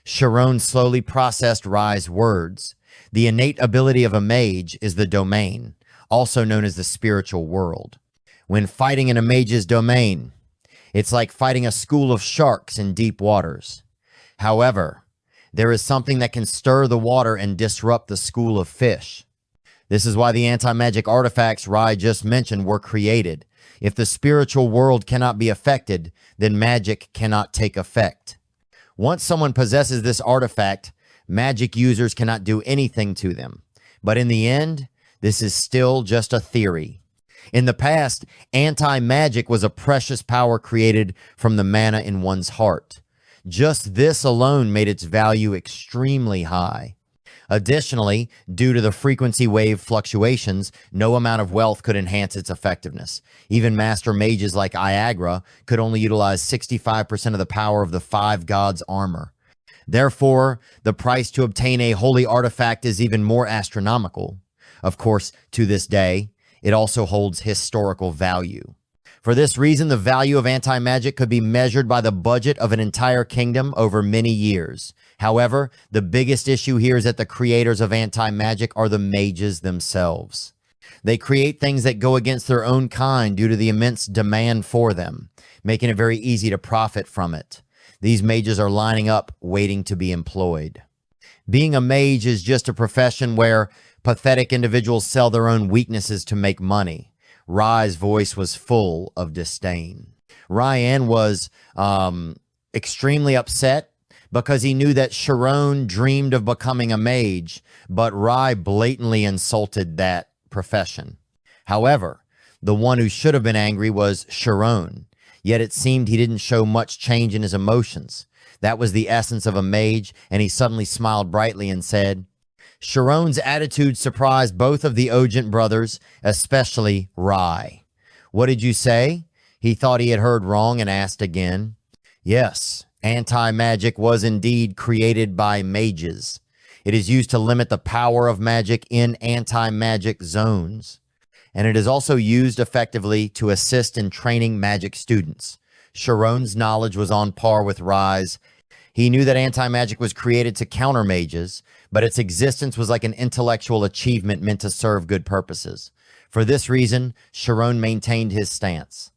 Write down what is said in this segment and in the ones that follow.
Shirone slowly processed Rai's words. The innate ability of a mage is the domain, also known as the spiritual world. When fighting in a mage's domain, it's like fighting a school of sharks in deep waters. However, there is something that can stir the water and disrupt the school of fish. This is why the anti-magic artifacts Rai just mentioned were created. If the spiritual world cannot be affected, then magic cannot take effect. Once someone possesses this artifact, magic users cannot do anything to them. But in the end, this is still just a theory. In the past, anti-magic was a precious power created from the mana in one's heart. Just this alone made its value extremely high. Additionally, due to the frequency wave fluctuations, no amount of wealth could enhance its effectiveness. Even master mages like Iagra could only utilize 65% of the power of the 5 gods' armor. Therefore, the price to obtain a holy artifact is even more astronomical. Of course, to this day, it also holds historical value. For this reason, the value of anti-magic could be measured by the budget of an entire kingdom over many years. However, the biggest issue here is that the creators of anti-magic are the mages themselves. They create things that go against their own kind due to the immense demand for them, making it very easy to profit from it. These mages are lining up, waiting to be employed. Being a mage is just a profession where pathetic individuals sell their own weaknesses to make money. Rai's voice was full of disdain. Rian was extremely upset because he knew that Shirone dreamed of becoming a mage, but Rai blatantly insulted that profession. However, the one who should have been angry was Shirone, yet it seemed he didn't show much change in his emotions. That was the essence of a mage, and he suddenly smiled brightly and said, Shirone's attitude surprised both of the Ogent brothers, especially Rai. What did you say? He thought he had heard wrong and asked again. Yes, anti-magic was indeed created by mages. It is used to limit the power of magic in anti-magic zones. And it is also used effectively to assist in training magic students. Shirone's knowledge was on par with Rai's. He knew that anti-magic was created to counter mages, but its existence was like an intellectual achievement meant to serve good purposes. For this reason, Shirone maintained his stance.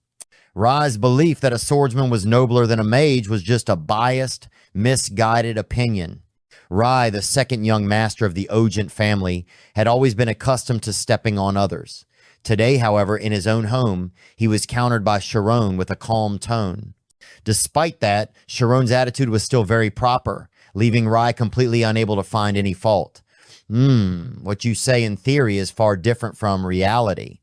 Rai's belief that a swordsman was nobler than a mage was just a biased, misguided opinion. Rai, the second young master of the Ogent family, had always been accustomed to stepping on others. Today, however, in his own home, he was countered by Shirone with a calm tone. Despite that, Shirone's attitude was still very proper, leaving Rai completely unable to find any fault. What you say in theory is far different from reality.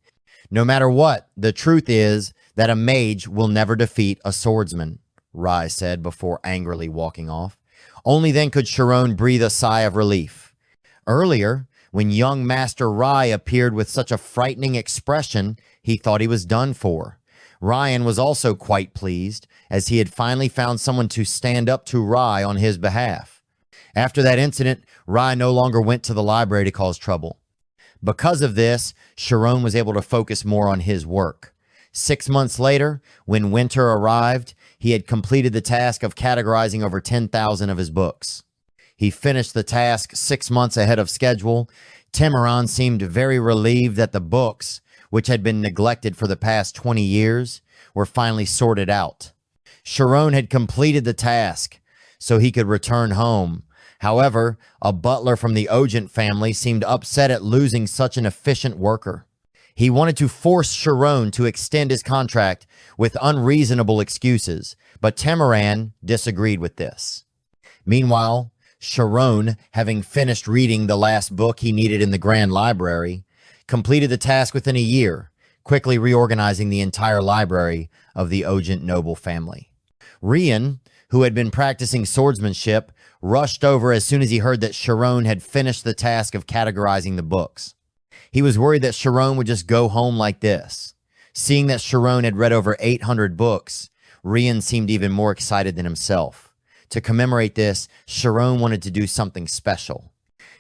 No matter what, the truth is that a mage will never defeat a swordsman, Rai said before angrily walking off. Only then could Shirone breathe a sigh of relief. Earlier, when young Master Rai appeared with such a frightening expression, he thought he was done for. Rian was also quite pleased, as he had finally found someone to stand up to Rai on his behalf. After that incident, Rai no longer went to the library to cause trouble. Because of this, Shirone was able to focus more on his work. 6 months later, when winter arrived, he had completed the task of categorizing over 10,000 of his books. He finished the task 6 months ahead of schedule. Timiran seemed very relieved that the books, which had been neglected for the past 20 years, were finally sorted out. Shirone had completed the task, so he could return home. However, a butler from the Ogent family seemed upset at losing such an efficient worker. He wanted to force Shirone to extend his contract with unreasonable excuses, but Timiran disagreed with this. Meanwhile, Shirone, having finished reading the last book he needed in the Grand Library, completed the task within a year, quickly reorganizing the entire library of the Ogent noble family. Rian, who had been practicing swordsmanship, rushed over as soon as he heard that Shirone had finished the task of categorizing the books. He was worried that Shirone would just go home like this. Seeing that Shirone had read over 800 books, Rian seemed even more excited than himself. To commemorate this, Shirone wanted to do something special.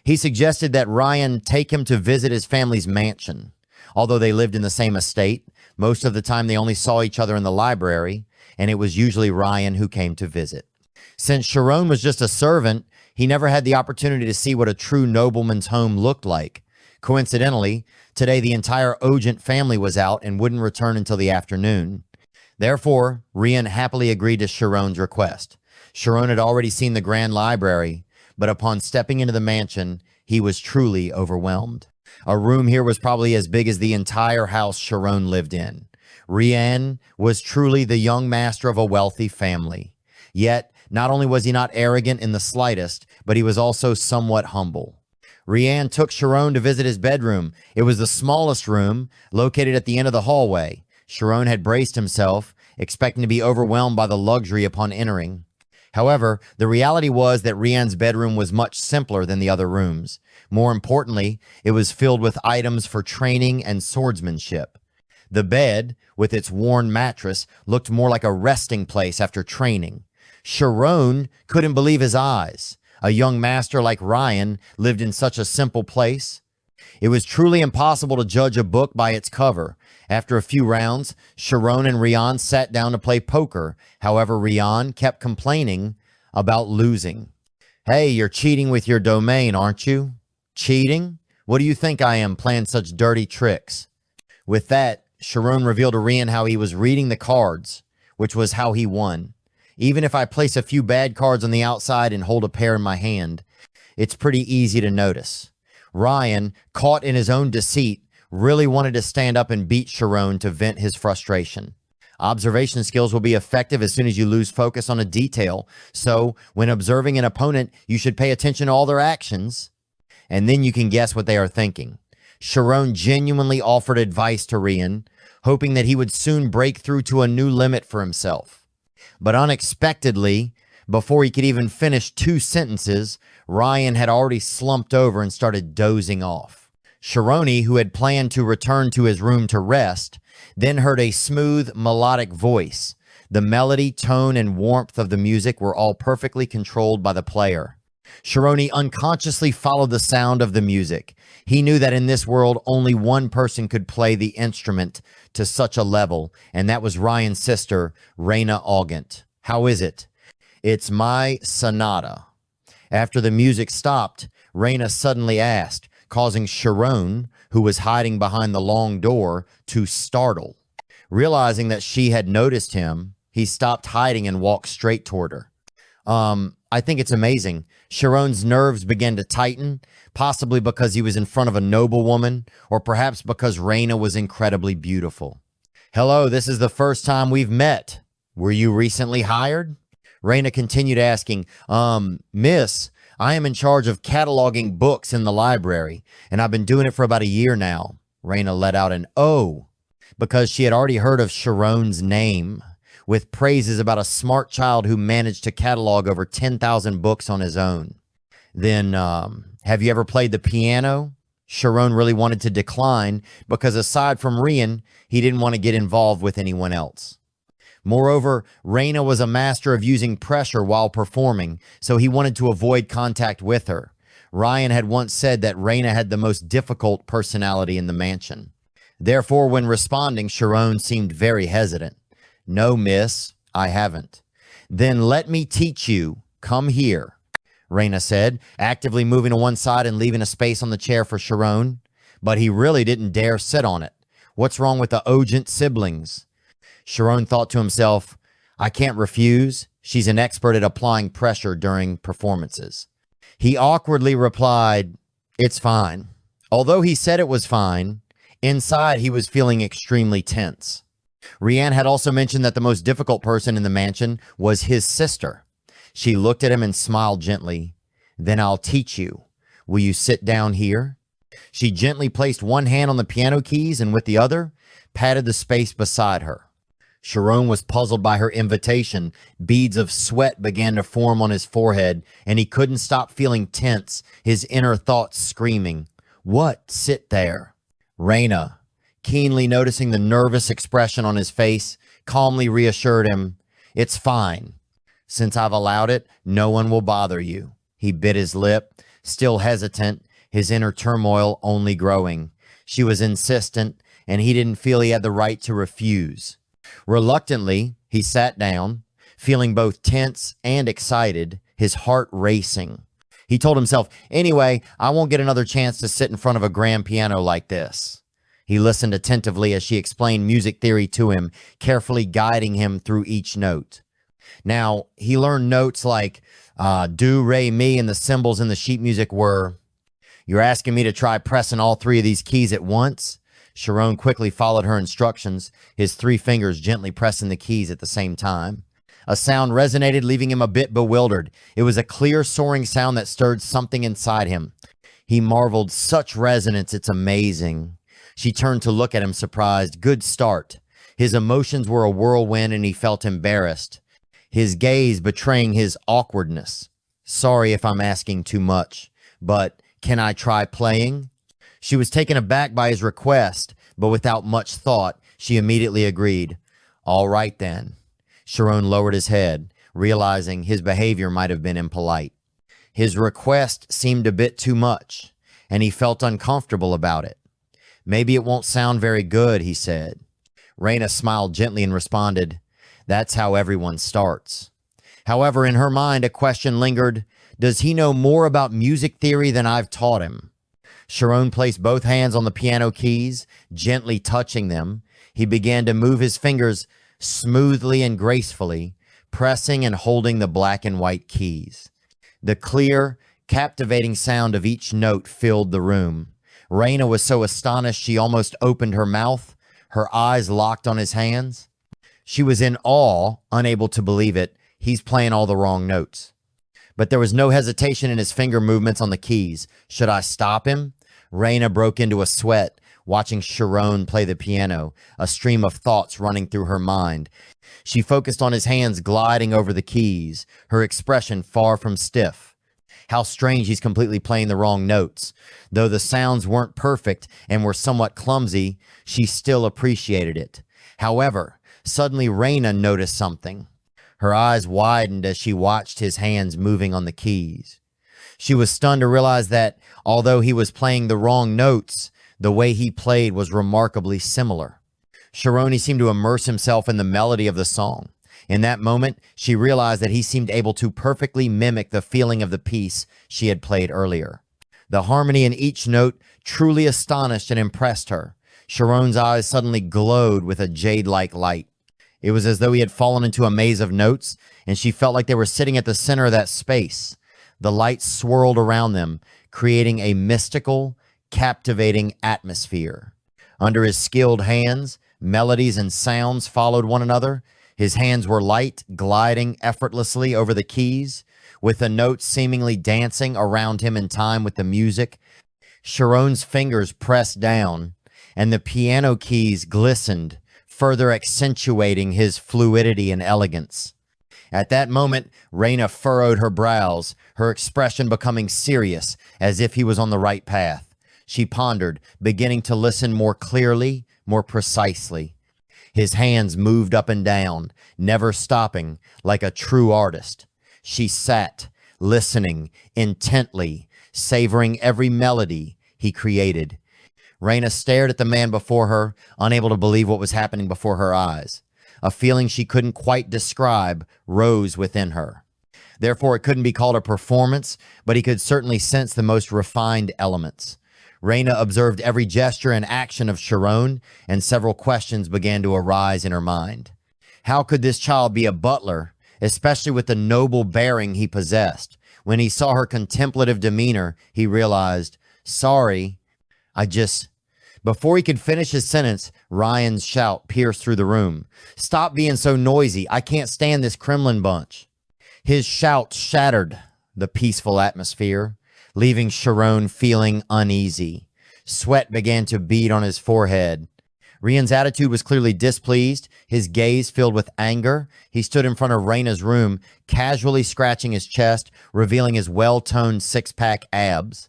He suggested that Rian take him to visit his family's mansion. Although they lived in the same estate, most of the time they only saw each other in the library, and it was usually Rian who came to visit. Since Shirone was just a servant, he never had the opportunity to see what a true nobleman's home looked like. Coincidentally, today the entire Ogent family was out and wouldn't return until the afternoon. Therefore, Rian happily agreed to Shirone's request. Shirone had already seen the grand library, but upon stepping into the mansion, he was truly overwhelmed. A room here was probably as big as the entire house Shirone lived in. Rian was truly the young master of a wealthy family. Yet, not only was he not arrogant in the slightest, but he was also somewhat humble. Rian took Shirone to visit his bedroom. It was the smallest room, located at the end of the hallway. Shirone had braced himself, expecting to be overwhelmed by the luxury upon entering. However, the reality was that Rian's bedroom was much simpler than the other rooms. More importantly, it was filled with items for training and swordsmanship. The bed, with its worn mattress, looked more like a resting place after training. Shirone couldn't believe his eyes. A young master like Rian lived in such a simple place. It was truly impossible to judge a book by its cover. After a few rounds, Shirone and Rian sat down to play poker. However, Rian kept complaining about losing. Hey, you're cheating with your domain, aren't you? Cheating? What do you think I am, playing such dirty tricks? With that, Shirone revealed to Rian how he was reading the cards, which was how he won. Even if I place a few bad cards on the outside and hold a pair in my hand, it's pretty easy to notice. Rian, caught in his own deceit, really wanted to stand up and beat Shirone to vent his frustration. Observation skills will be effective as soon as you lose focus on a detail, so when observing an opponent, you should pay attention to all their actions, and then you can guess what they are thinking. Shirone genuinely offered advice to Rian, hoping that he would soon break through to a new limit for himself. But unexpectedly, before he could even finish 2 sentences, Rian had already slumped over and started dozing off. Shirone, who had planned to return to his room to rest, then heard a smooth, melodic voice. The melody, tone, and warmth of the music were all perfectly controlled by the player. Shirone unconsciously followed the sound of the music. He knew that in this world, only one person could play the instrument to such a level, and that was Rian's sister, Rian Ogent. How is it? It's my sonata. After the music stopped, Rian suddenly asked, causing Shirone, who was hiding behind the long door, to startle. Realizing that she had noticed him, he stopped hiding and walked straight toward her. I think it's amazing. Shirone's nerves began to tighten, possibly because he was in front of a noblewoman, or perhaps because Rian was incredibly beautiful. Hello, this is the first time we've met. Were you recently hired? Rian continued asking, Miss, I am in charge of cataloging books in the library, and I've been doing it for about a year now. Rian let out an "oh," because she had already heard of Shirone's name, with praises about a smart child who managed to catalog over 10,000 books on his own. Then, have you ever played the piano? Shirone really wanted to decline because aside from Rian, he didn't want to get involved with anyone else. Moreover, Rian was a master of using pressure while performing, so he wanted to avoid contact with her. Rian had once said that Rian had the most difficult personality in the mansion. Therefore, when responding, Shirone seemed very hesitant. No, miss, I haven't. Then let me teach you. Come here, Rian said, actively moving to one side and leaving a space on the chair for Shirone. But he really didn't dare sit on it. What's wrong with the Ogent siblings? Shirone thought to himself, I can't refuse. She's an expert at applying pressure during performances. He awkwardly replied, it's fine. Although he said it was fine, inside he was feeling extremely tense. Rian had also mentioned that the most difficult person in the mansion was his sister. She looked at him and smiled gently. Then I'll teach you. Will you sit down here? She gently placed one hand on the piano keys and with the other, patted the space beside her. Shirone was puzzled by her invitation. Beads of sweat began to form on his forehead, and he couldn't stop feeling tense, his inner thoughts screaming, What? Sit there. Rian, keenly noticing the nervous expression on his face, calmly reassured him, It's fine. Since I've allowed it, no one will bother you. He bit his lip, still hesitant, his inner turmoil only growing. She was insistent, and he didn't feel he had the right to refuse. Reluctantly, he sat down, feeling both tense and excited, his heart racing. He told himself, anyway, I won't get another chance to sit in front of a grand piano like this. He listened attentively as she explained music theory to him, carefully guiding him through each note. Now, he learned notes like do, re, mi, and the symbols in the sheet music were, "You're asking me to try pressing all three of these keys at once?" Shirone quickly followed her instructions, his 3 fingers gently pressing the keys at the same time. A sound resonated, leaving him a bit bewildered. It was a clear, soaring sound that stirred something inside him. He marveled, such resonance, it's amazing. She turned to look at him, surprised. Good start. His emotions were a whirlwind and he felt embarrassed, his gaze betraying his awkwardness. "Sorry if I'm asking too much, but can I try playing?" She was taken aback by his request, but without much thought, she immediately agreed. "All right then." Shirone lowered his head, realizing his behavior might have been impolite. His request seemed a bit too much, and he felt uncomfortable about it. "Maybe it won't sound very good," he said. Raina smiled gently and responded, "That's how everyone starts." However, in her mind, a question lingered. Does he know more about music theory than I've taught him? Shirone placed both hands on the piano keys, gently touching them. He began to move his fingers smoothly and gracefully, pressing and holding the black and white keys. The clear, captivating sound of each note filled the room. Raina was so astonished she almost opened her mouth, her eyes locked on his hands. She was in awe, unable to believe it. He's playing all the wrong notes. But there was no hesitation in his finger movements on the keys. Should I stop him? Raina broke into a sweat, watching Shirone play the piano, a stream of thoughts running through her mind. She focused on his hands gliding over the keys, her expression far from stiff. How strange he's completely playing the wrong notes. Though the sounds weren't perfect and were somewhat clumsy, she still appreciated it. However, suddenly Raina noticed something. Her eyes widened as she watched his hands moving on the keys. She was stunned to realize that, although he was playing the wrong notes, the way he played was remarkably similar. Shirone seemed to immerse himself in the melody of the song. In that moment, she realized that he seemed able to perfectly mimic the feeling of the piece she had played earlier. The harmony in each note truly astonished and impressed her. Shirone's eyes suddenly glowed with a jade-like light. It was as though he had fallen into a maze of notes, and she felt like they were sitting at the center of that space. The light swirled around them, creating a mystical, captivating atmosphere. Under his skilled hands, melodies and sounds followed one another. His hands were light, gliding effortlessly over the keys, with the notes seemingly dancing around him in time with the music. Shirone's fingers pressed down, and the piano keys glistened, further accentuating his fluidity and elegance. At that moment, Raina furrowed her brows, her expression becoming serious, as if he was on the right path. She pondered, beginning to listen more clearly, more precisely. His hands moved up and down, never stopping, like a true artist. She sat, listening intently, savoring every melody he created. Raina stared at the man before her, unable to believe what was happening before her eyes. A feeling she couldn't quite describe rose within her. Therefore, it couldn't be called a performance, but he could certainly sense the most refined elements. Raina observed every gesture and action of Shirone, and several questions began to arise in her mind. How could this child be a butler, especially with the noble bearing he possessed? When he saw her contemplative demeanor, he realized, sorry, Before he could finish his sentence, Ryan's shout pierced through the room. Stop being so noisy. I can't stand this Kremlin bunch. His shout shattered the peaceful atmosphere, leaving Shirone feeling uneasy. Sweat began to bead on his forehead. Rian's attitude was clearly displeased, his gaze filled with anger. He stood in front of Raina's room, casually scratching his chest, revealing his well-toned six-pack abs.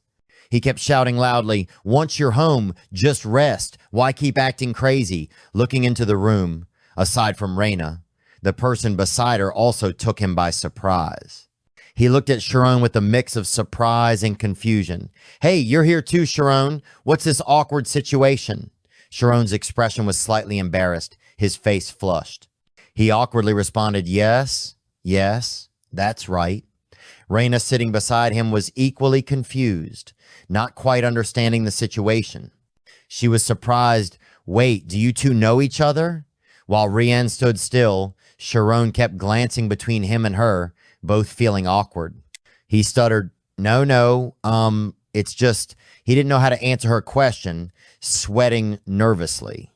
He kept shouting loudly, once you're home, just rest. Why keep acting crazy? Looking into the room, aside from Raina, the person beside her also took him by surprise. He looked at Shirone with a mix of surprise and confusion. Hey, you're here too, Shirone. What's this awkward situation? Shirone's expression was slightly embarrassed, his face flushed. He awkwardly responded, yes. Yes, that's right. Raina, sitting beside him, was equally confused, not quite understanding the situation. She was surprised. Wait, do you two know each other? While Rian stood still, Shirone kept glancing between him and her, both feeling awkward. He stuttered, no, it's just, he didn't know how to answer her question, sweating nervously.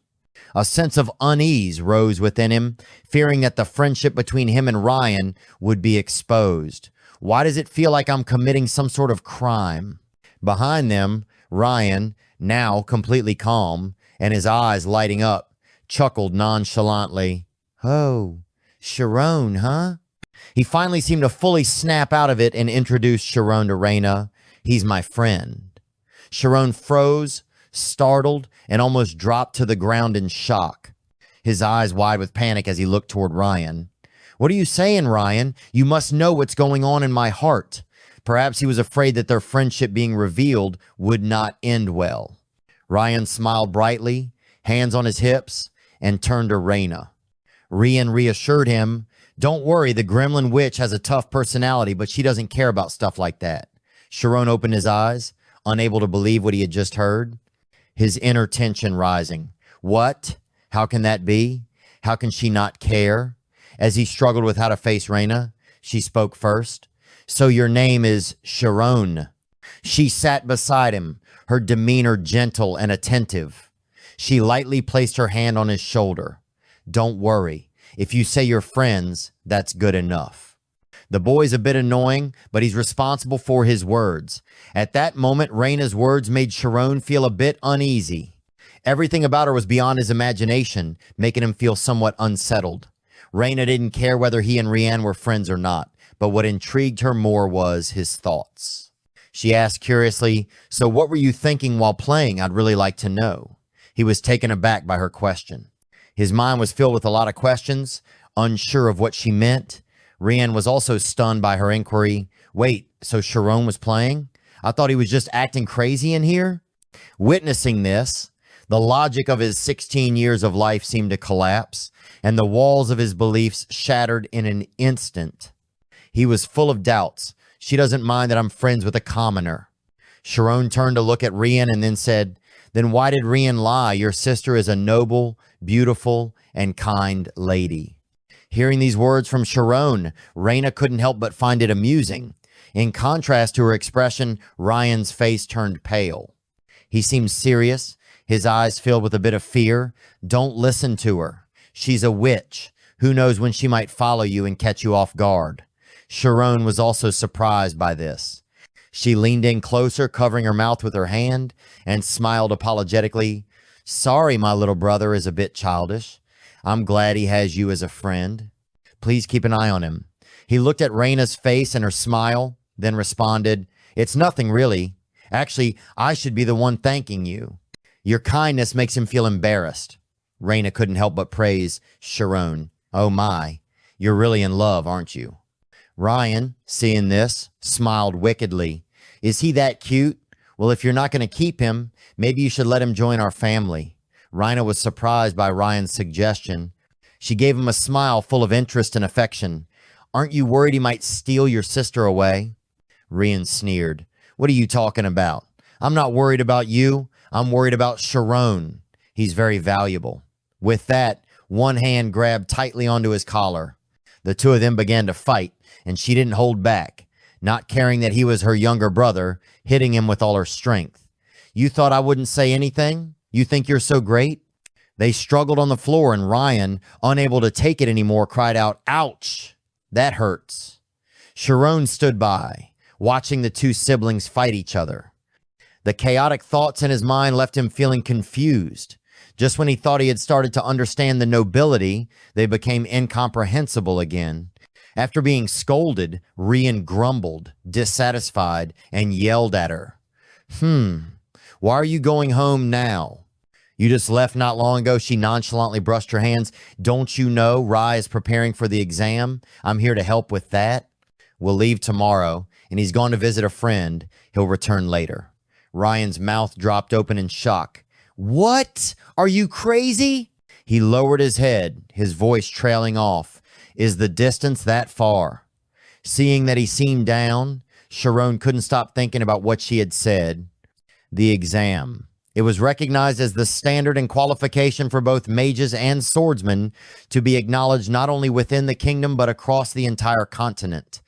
A sense of unease rose within him, fearing that the friendship between him and Rian would be exposed. Why does it feel like I'm committing some sort of crime? Behind them, Rian, now completely calm and his eyes lighting up, chuckled nonchalantly. Oh, Shirone, huh? He finally seemed to fully snap out of it and introduced Shirone to Raina. He's my friend. Shirone froze, startled, and almost dropped to the ground in shock, his eyes wide with panic as he looked toward Rian. What are you saying, Rian? You must know what's going on in my heart. Perhaps he was afraid that their friendship being revealed would not end well. Rian smiled brightly, hands on his hips, and turned to Raina. Rian reassured him, don't worry, the gremlin witch has a tough personality, but she doesn't care about stuff like that. Shirone opened his eyes, unable to believe what he had just heard, his inner tension rising. What? How can that be? How can she not care? As he struggled with how to face Raina, she spoke first. So your name is Shirone. She sat beside him, her demeanor gentle and attentive. She lightly placed her hand on his shoulder. Don't worry. If you say you're friends, that's good enough. The boy's a bit annoying, but he's responsible for his words. At that moment, Raina's words made Shirone feel a bit uneasy. Everything about her was beyond his imagination, making him feel somewhat unsettled. Raina didn't care whether he and Rian were friends or not, but what intrigued her more was his thoughts. She asked curiously, so what were you thinking while playing? I'd really like to know. He was taken aback by her question. His mind was filled with a lot of questions, unsure of what she meant. Rian was also stunned by her inquiry. Wait, so Shirone was playing? I thought he was just acting crazy in here? Witnessing this, the logic of his 16 years of life seemed to collapse, and the walls of his beliefs shattered in an instant. He was full of doubts. She doesn't mind that I'm friends with a commoner. Shirone turned to look at Rian and then said, then why did Rian lie? Your sister is a noble, beautiful, and kind lady. Hearing these words from Shirone, Raina couldn't help but find it amusing. In contrast to her expression, Rian's face turned pale. He seemed serious, his eyes filled with a bit of fear. Don't listen to her. She's a witch. Who knows when she might follow you and catch you off guard. Shirone was also surprised by this. She leaned in closer, covering her mouth with her hand, and smiled apologetically. Sorry, my little brother is a bit childish. I'm glad he has you as a friend. Please keep an eye on him. He looked at Raina's face and her smile, then responded, it's nothing really. Actually, I should be the one thanking you. Your kindness makes him feel embarrassed. Raina couldn't help but praise Shirone. Oh my, you're really in love, aren't you? Rian, seeing this, smiled wickedly. Is he that cute? Well, if you're not going to keep him, maybe you should let him join our family. Raina was surprised by Ryan's suggestion. She gave him a smile full of interest and affection. Aren't you worried he might steal your sister away? Rian sneered. What are you talking about? I'm not worried about you. I'm worried about Shirone. He's very valuable. With that, one hand grabbed tightly onto his collar. The two of them began to fight, and she didn't hold back, not caring that he was her younger brother, hitting him with all her strength. You thought I wouldn't say anything? You think you're so great? They struggled on the floor, and Rian, unable to take it anymore, cried out, ouch, that hurts. Shirone stood by, watching the two siblings fight each other. The chaotic thoughts in his mind left him feeling confused. Just when he thought he had started to understand the nobility, they became incomprehensible again. After being scolded, Rian grumbled, dissatisfied, and yelled at her. Why are you going home now? You just left not long ago. She nonchalantly brushed her hands. Don't you know Rai is preparing for the exam? I'm here to help with that. We'll leave tomorrow, and he's gone to visit a friend. He'll return later. Ryan's mouth dropped open in shock. What? Are you crazy? He lowered his head, his voice trailing off. Is the distance that far? Seeing that he seemed down, Shirone couldn't stop thinking about what she had said. The exam. It was recognized as the standard and qualification for both mages and swordsmen to be acknowledged not only within the kingdom but across the entire continent.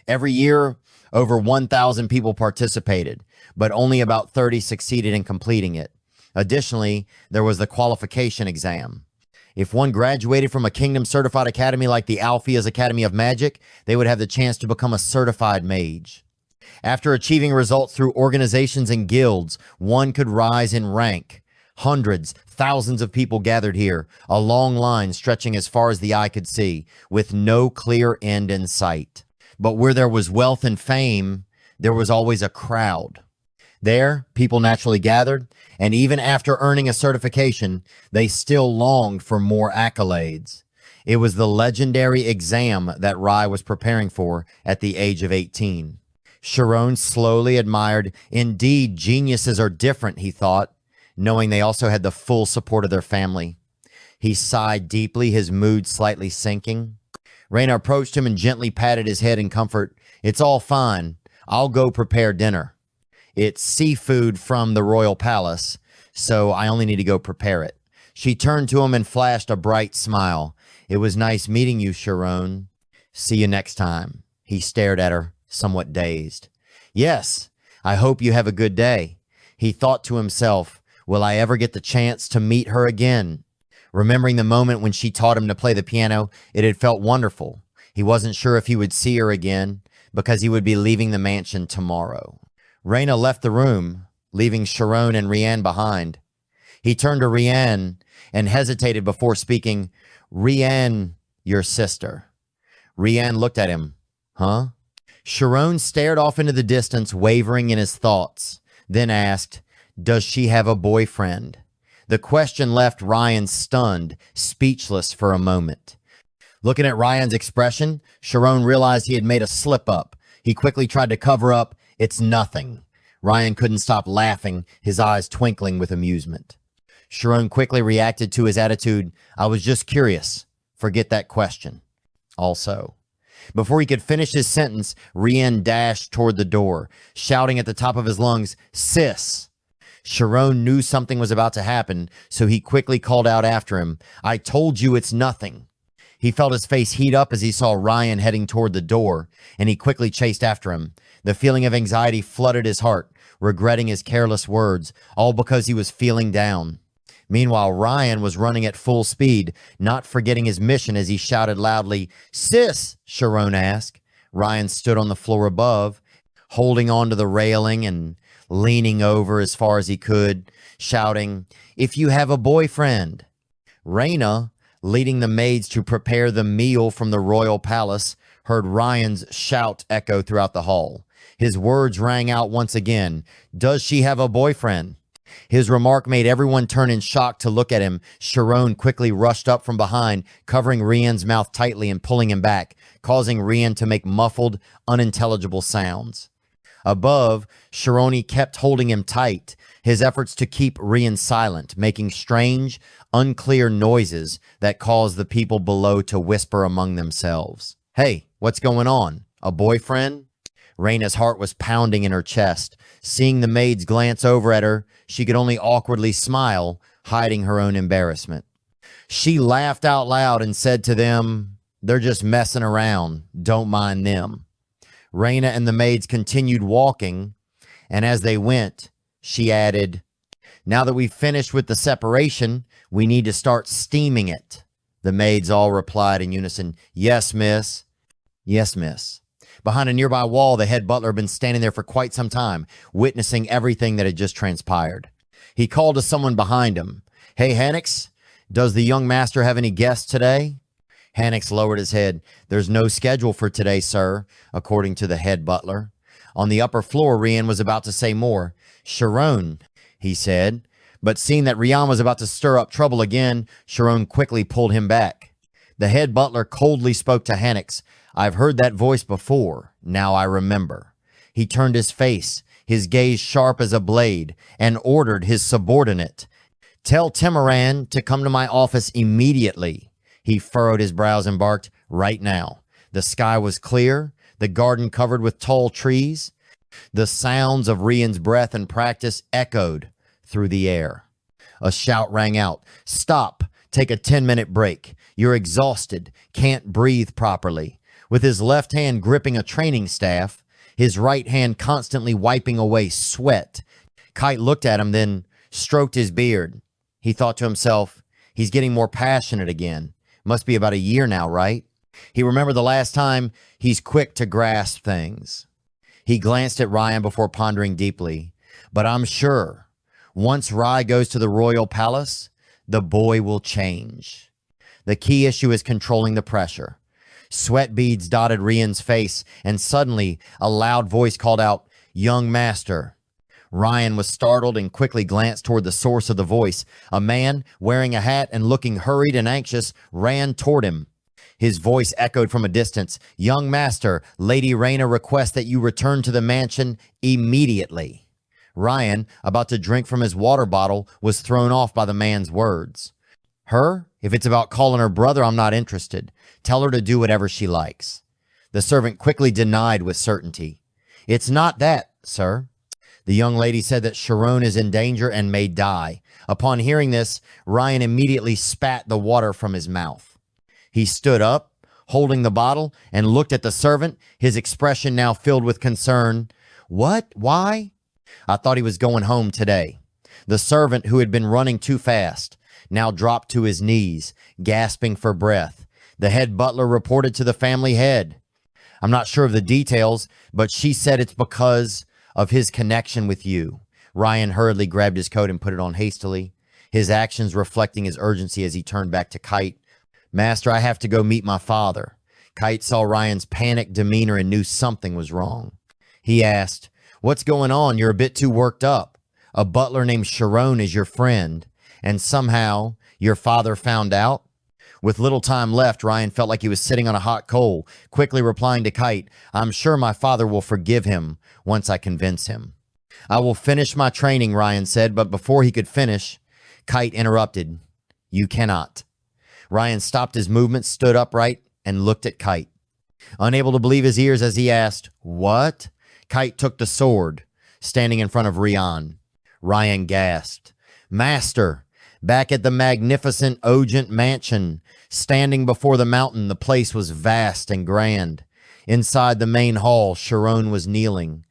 Every year, over 1,000 people participated, but only about 30 succeeded in completing it. Additionally, there was the qualification exam. If one graduated from a kingdom-certified academy like the Alphea's Academy of Magic, they would have the chance to become a certified mage. After achieving results through organizations and guilds, one could rise in rank. Hundreds, thousands of people gathered here, a long line stretching as far as the eye could see, with no clear end in sight. But where there was wealth and fame, there was always a crowd. There, people naturally gathered, and even after earning a certification, they still longed for more accolades. It was the legendary exam that Rai was preparing for at the age of 18. Shirone slowly admired. Indeed, geniuses are different, he thought, knowing they also had the full support of their family. He sighed deeply, his mood slightly sinking. Raina approached him and gently patted his head in comfort. It's all fine. I'll go prepare dinner. It's seafood from the royal palace, so I only need to go prepare it. She turned to him and flashed a bright smile. It was nice meeting you, Shirone. See you next time. He stared at her, somewhat dazed. Yes, I hope you have a good day. He thought to himself, will I ever get the chance to meet her again? Remembering the moment when she taught him to play the piano, it had felt wonderful. He wasn't sure if he would see her again because he would be leaving the mansion tomorrow. Raina left the room, leaving Shirone and Rian behind. He turned to Rian and hesitated before speaking. Rian, your sister. Rian looked at him. Huh? Shirone stared off into the distance, wavering in his thoughts, then asked, does she have a boyfriend? The question left Ryan stunned, speechless for a moment. Looking at Ryan's expression, Shirone realized he had made a slip-up. He quickly tried to cover up, it's nothing. Ryan couldn't stop laughing, his eyes twinkling with amusement. Shirone quickly reacted to his attitude. I was just curious. Forget that question. Also. Before he could finish his sentence, Rian dashed toward the door, shouting at the top of his lungs, Sis! Shirone knew something was about to happen, so he quickly called out after him, I told you it's nothing. He felt his face heat up as he saw Ryan heading toward the door, and he quickly chased after him. The feeling of anxiety flooded his heart, regretting his careless words, all because he was feeling down. Meanwhile, Ryan was running at full speed, not forgetting his mission as he shouted loudly, Sis, Shirone asked. Ryan stood on the floor above, holding on to the railing and leaning over as far as he could, shouting, if you have a boyfriend. Raina, leading the maids to prepare the meal from the royal palace, heard Ryan's shout echo throughout the hall. His words rang out once again. Does she have a boyfriend? His remark made everyone turn in shock to look at him. Shirone quickly rushed up from behind, covering Rian's mouth tightly and pulling him back, causing Rian to make muffled, unintelligible sounds. Above, Shirone kept holding him tight, his efforts to keep Rian silent, making strange, unclear noises that caused the people below to whisper among themselves. Hey, what's going on? A boyfriend? Raina's heart was pounding in her chest. Seeing the maids glance over at her, she could only awkwardly smile, hiding her own embarrassment. She laughed out loud and said to them, they're just messing around. Don't mind them. Raina and the maids continued walking, and as they went, she added, now that we've finished with the separation, we need to start steaming it. The maids all replied in unison, yes, miss. Yes, miss. Behind a nearby wall, the head butler had been standing there for quite some time, witnessing everything that had just transpired. He called to someone behind him. Hey, Hannix, does the young master have any guests today? Hannix lowered his head. There's no schedule for today, sir, according to the head butler. On the upper floor, Rian was about to say more. Shirone, he said. But seeing that Rian was about to stir up trouble again, Shirone quickly pulled him back. The head butler coldly spoke to Hannix. I've heard that voice before. Now I remember. He turned his face, his gaze sharp as a blade, and ordered his subordinate. Tell Timoran to come to my office immediately. He furrowed his brows and barked, right now. The sky was clear, the garden covered with tall trees. The sounds of Rian's breath and practice echoed through the air. A shout rang out, stop, take a 10-minute break. You're exhausted, can't breathe properly. With his left hand gripping a training staff, his right hand constantly wiping away sweat, Kite looked at him, then stroked his beard. He thought to himself, he's getting more passionate again. Must be about a year now, right? He remembered the last time. He's quick to grasp things. He glanced at Rian before pondering deeply. But I'm sure once Rai goes to the royal palace, the boy will change. The key issue is controlling the pressure. Sweat beads dotted Rian's face, and suddenly a loud voice called out, young master. Rian was startled and quickly glanced toward the source of the voice. A man, wearing a hat and looking hurried and anxious, ran toward him. His voice echoed from a distance. Young master, Lady Raina requests that you return to the mansion immediately. Rian, about to drink from his water bottle, was thrown off by the man's words. Her? If it's about calling her brother, I'm not interested. Tell her to do whatever she likes. The servant quickly denied with certainty. It's not that, sir. The young lady said that Shirone is in danger and may die. Upon hearing this, Rian immediately spat the water from his mouth. He stood up, holding the bottle, and looked at the servant, his expression now filled with concern. What? Why? I thought he was going home today. The servant, who had been running too fast, now dropped to his knees, gasping for breath. The head butler reported to the family head. I'm not sure of the details, but she said it's because of his connection with you. Rian hurriedly grabbed his coat and put it on hastily, his actions reflecting his urgency as he turned back to Kite. Master, I have to go meet my father. Kite saw Rian's panicked demeanor and knew something was wrong. He asked, what's going on? You're a bit too worked up. A butler named Shirone is your friend, and somehow your father found out? With little time left, Rian felt like he was sitting on a hot coal, quickly replying to Kite, I'm sure my father will forgive him once I convince him. I will finish my training, Rian said, but before he could finish, Kite interrupted. You cannot. Rian stopped his movement, stood upright, and looked at Kite. Unable to believe his ears as he asked, what? Kite took the sword, standing in front of Rian. Rian gasped. Master! Back at the magnificent Ogent mansion, standing before the mountain, the place was vast and grand. Inside the main hall, Shirone was kneeling.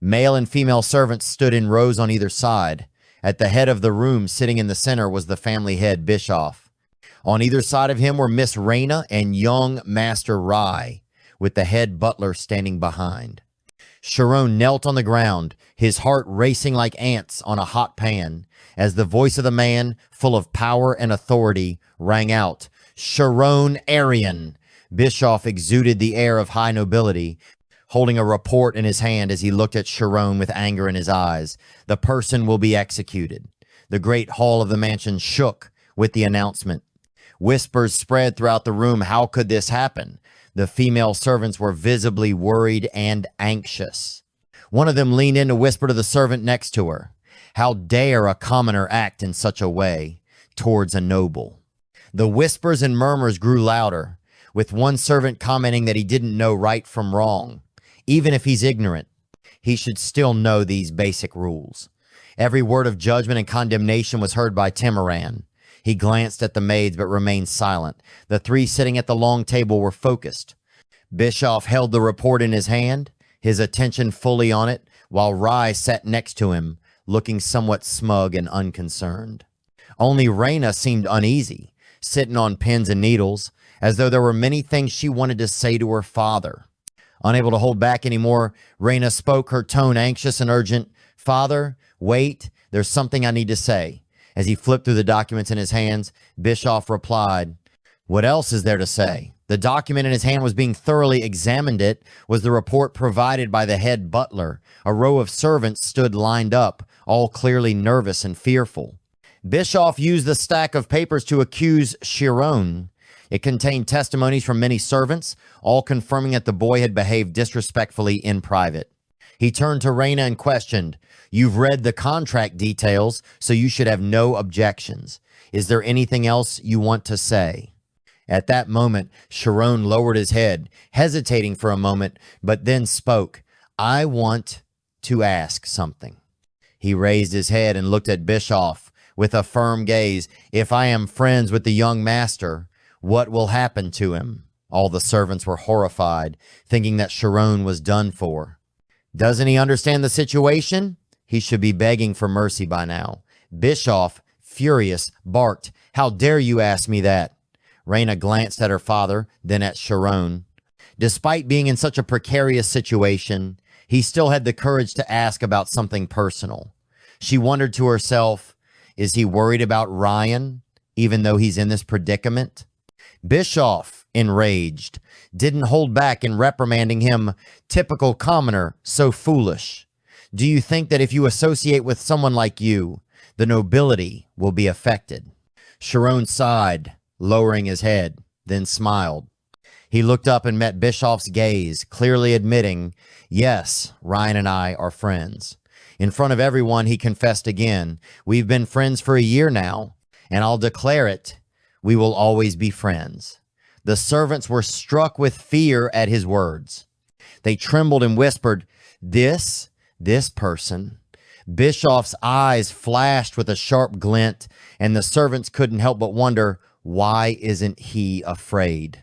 Male and female servants stood in rows on either side. At the head of the room, sitting in the center, was the family head, Bischoff. On either side of him were Miss Raina and young Master Rai, with the head butler standing behind. Shirone knelt on the ground, his heart racing like ants on a hot pan, as the voice of the man, full of power and authority, rang out, Shirone Aryan. Bischoff exuded the air of high nobility, holding a report in his hand as he looked at Shirone with anger in his eyes. The person will be executed. The great hall of the mansion shook with the announcement. Whispers spread throughout the room. How could this happen? The female servants were visibly worried and anxious. One of them leaned in to whisper to the servant next to her. How dare a commoner act in such a way towards a noble? The whispers and murmurs grew louder, with one servant commenting that he didn't know right from wrong. Even if he's ignorant, he should still know these basic rules. Every word of judgment and condemnation was heard by Timoran. He glanced at the maids but remained silent. The three sitting at the long table were focused. Bischoff held the report in his hand, his attention fully on it, while Rai sat next to him, looking somewhat smug and unconcerned. Only Raina seemed uneasy, sitting on pins and needles, as though there were many things she wanted to say to her father. Unable to hold back anymore, Raina spoke, her tone anxious and urgent. Father, wait, there's something I need to say. As he flipped through the documents in his hands, Bischoff replied, what else is there to say? The document in his hand was being thoroughly examined. It was the report provided by the head butler. A row of servants stood lined up, all clearly nervous and fearful. Bischoff used the stack of papers to accuse Shirone. It contained testimonies from many servants, all confirming that the boy had behaved disrespectfully in private. He turned to Raina and questioned, you've read the contract details, so you should have no objections. Is there anything else you want to say? At that moment, Shirone lowered his head, hesitating for a moment, but then spoke. I want to ask something. He raised his head and looked at Bischoff with a firm gaze. If I am friends with the young master, what will happen to him? All the servants were horrified, thinking that Shirone was done for. Doesn't he understand the situation? He should be begging for mercy by now. Bischoff, furious, barked, How dare you ask me that? Raina glanced at her father, then at Shirone. Despite being in such a precarious situation, he still had the courage to ask about something personal. She wondered to herself, is he worried about Rian, even though he's in this predicament? Bischoff, enraged, didn't hold back in reprimanding him. Typical commoner, so foolish. Do you think that if you associate with someone like you, the nobility will be affected? Shirone sighed, lowering his head, then smiled. He looked up and met Bischoff's gaze, clearly admitting, yes, Rian and I are friends. In front of everyone, he confessed again, we've been friends for a year now, and I'll declare it, we will always be friends. The servants were struck with fear at his words. They trembled and whispered, this person. Bischoff's eyes flashed with a sharp glint, and the servants couldn't help but wonder, why isn't he afraid?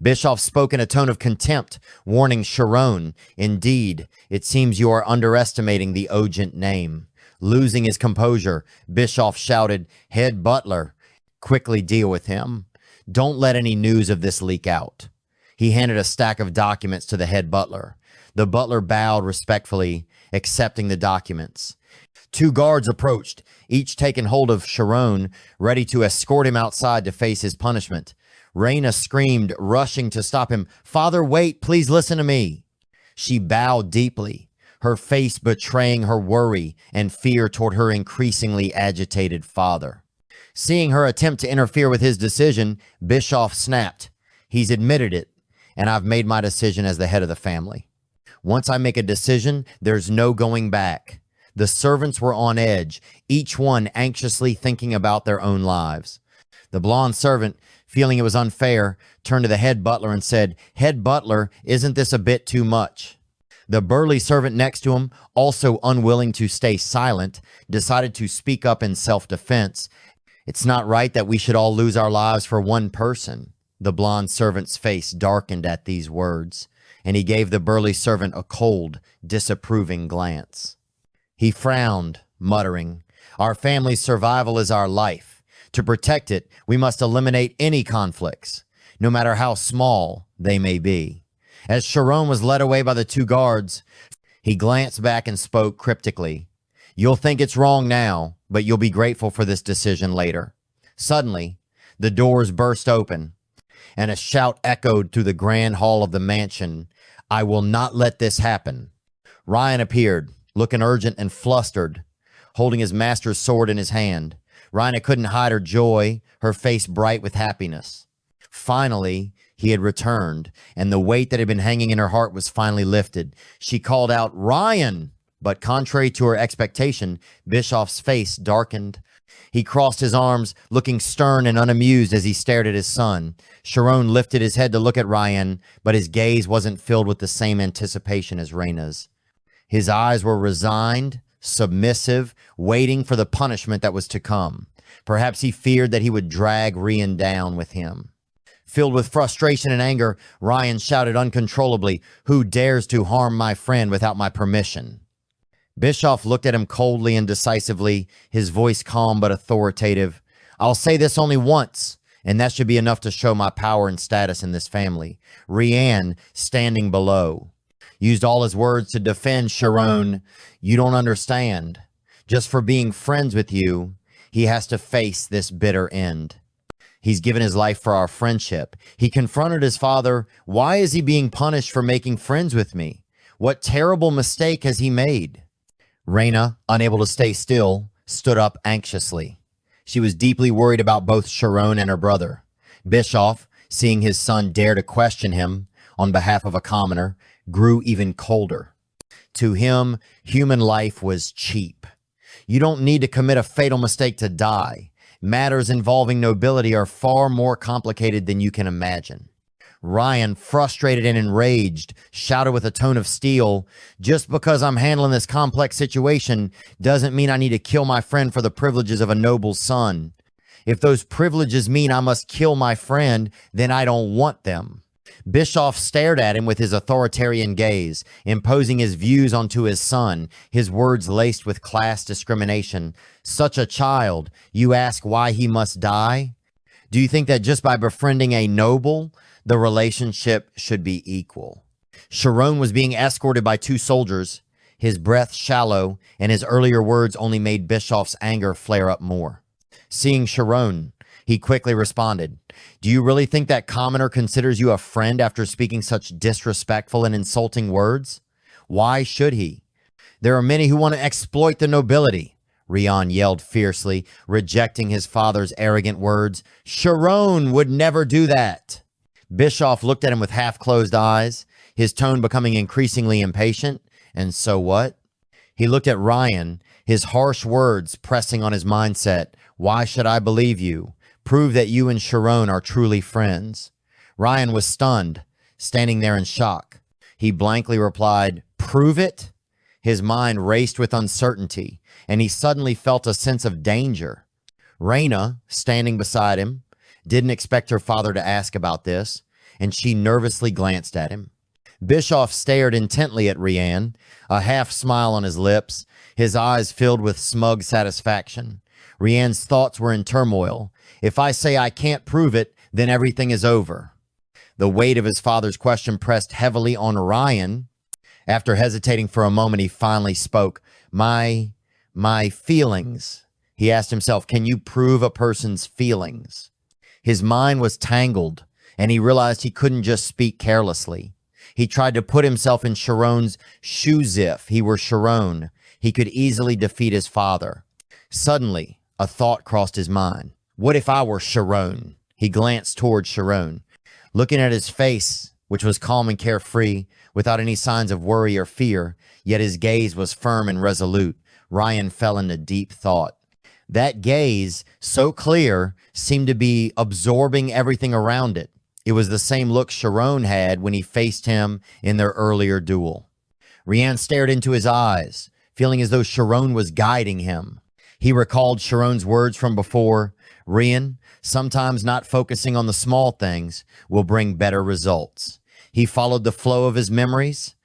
Bischoff spoke in a tone of contempt, warning Shirone, indeed, it seems you are underestimating the Ogent name. Losing his composure, Bischoff shouted, Head butler, quickly deal with him. Don't let any news of this leak out. He handed a stack of documents to the head butler. The butler bowed respectfully, accepting the documents. 2 guards approached, each taking hold of Shirone, ready to escort him outside to face his punishment. Raina screamed, rushing to stop him. Father, wait, please listen to me. She bowed deeply, her face betraying her worry and fear toward her increasingly agitated father. Seeing her attempt to interfere with his decision, Bischoff snapped. He's admitted it, and I've made my decision as the head of the family. Once I make a decision, there's no going back. The servants were on edge, each one anxiously thinking about their own lives. The blonde servant, feeling it was unfair, turned to the head butler and said, Head butler, isn't this a bit too much? The burly servant next to him, also unwilling to stay silent, decided to speak up in self-defense. It's not right that we should all lose our lives for one person. The blonde servant's face darkened at these words, and he gave the burly servant a cold, disapproving glance. He frowned, muttering, Our family's survival is our life. To protect it, we must eliminate any conflicts, no matter how small they may be. As Shirone was led away by the 2 guards, he glanced back and spoke cryptically. You'll think it's wrong now, but you'll be grateful for this decision later. Suddenly, the doors burst open, and a shout echoed through the grand hall of the mansion. I will not let this happen. Rian appeared, looking urgent and flustered, holding his master's sword in his hand. Raina couldn't hide her joy, her face bright with happiness. Finally, he had returned, and the weight that had been hanging in her heart was finally lifted. She called out, Rian! But contrary to her expectation, Bischoff's face darkened. He crossed his arms, looking stern and unamused as he stared at his son. Shirone lifted his head to look at Rian, but his gaze wasn't filled with the same anticipation as Raina's. His eyes were resigned, submissive, waiting for the punishment that was to come. Perhaps he feared that he would drag Rian down with him. Filled with frustration and anger, Rian shouted uncontrollably, Who dares to harm my friend without my permission? Bischoff looked at him coldly and decisively, his voice calm but authoritative. I'll say this only once, and that should be enough to show my power and status in this family. Rian, standing below, used all his words to defend Shirone. You don't understand. Just for being friends with you, he has to face this bitter end. He's given his life for our friendship. He confronted his father. Why is he being punished for making friends with me? What terrible mistake has he made? Raina, unable to stay still, stood up anxiously. She was deeply worried about both Shirone and her brother. Bischoff, seeing his son dare to question him on behalf of a commoner, grew even colder. To him, human life was cheap. You don't need to commit a fatal mistake to die. Matters involving nobility are far more complicated than you can imagine. Rian, frustrated and enraged, shouted with a tone of steel, "Just because I'm handling this complex situation doesn't mean I need to kill my friend for the privileges of a noble's son. If those privileges mean I must kill my friend, then I don't want them." Bischoff stared at him with his authoritarian gaze, imposing his views onto his son, his words laced with class discrimination. "Such a child, you ask why he must die? Do you think that just by befriending a noble, the relationship should be equal?" Shirone was being escorted by two soldiers, his breath shallow, and his earlier words only made Bischoff's anger flare up more. Seeing Shirone, he quickly responded, "Do you really think that commoner considers you a friend after speaking such disrespectful and insulting words? Why should he? There are many who want to exploit the nobility," Rian yelled fiercely, rejecting his father's arrogant words. "Shirone would never do that." Bischoff looked at him with half-closed eyes, his tone becoming increasingly impatient. "And so what?" He looked at Rian, his harsh words pressing on his mindset. "Why should I believe you? Prove that you and Shirone are truly friends." Rian was stunned, standing there in shock. He blankly replied, "Prove it?" His mind raced with uncertainty, and he suddenly felt a sense of danger. Raina, standing beside him, didn't expect her father to ask about this, and she nervously glanced at him. Bischoff stared intently at Rian, a half smile on his lips, his eyes filled with smug satisfaction. Rian's thoughts were in turmoil. If I say I can't prove it, then everything is over. The weight of his father's question pressed heavily on Rian. After hesitating for a moment, he finally spoke. My feelings. He asked himself, can you prove a person's feelings? His mind was tangled, and he realized he couldn't just speak carelessly. He tried to put himself in Shirone's shoes. If he were Shirone, he could easily defeat his father. Suddenly, a thought crossed his mind. What if I were Shirone? He glanced toward Shirone. Looking at his face, which was calm and carefree, without any signs of worry or fear, yet his gaze was firm and resolute, Rian fell into deep thought. That gaze, so clear, seemed to be absorbing everything around it. It was the same look Shirone had when he faced him in their earlier duel. Rian stared into his eyes, feeling as though Shirone was guiding him. He recalled Shirone's words from before. Rian, sometimes not focusing on the small things will bring better results. He followed the flow of his memories,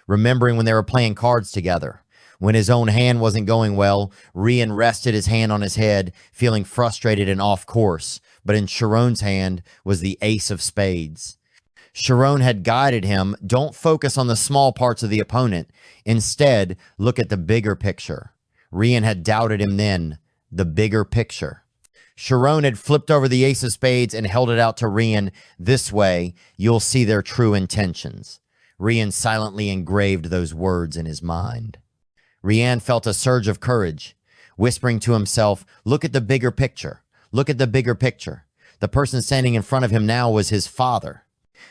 remembering when they were playing cards together. When his own hand wasn't going well, Rian rested his hand on his head, feeling frustrated and off course. But in Shirone's hand was the ace of spades. Shirone had guided him, don't focus on the small parts of the opponent. Instead, look at the bigger picture. Rian had doubted him then, the bigger picture. Shirone had flipped over the ace of spades and held it out to Rian. This way, you'll see their true intentions. Rian silently engraved those words in his mind. Rian felt a surge of courage, whispering to himself, look at the bigger picture. Look at the bigger picture. The person standing in front of him now was his father.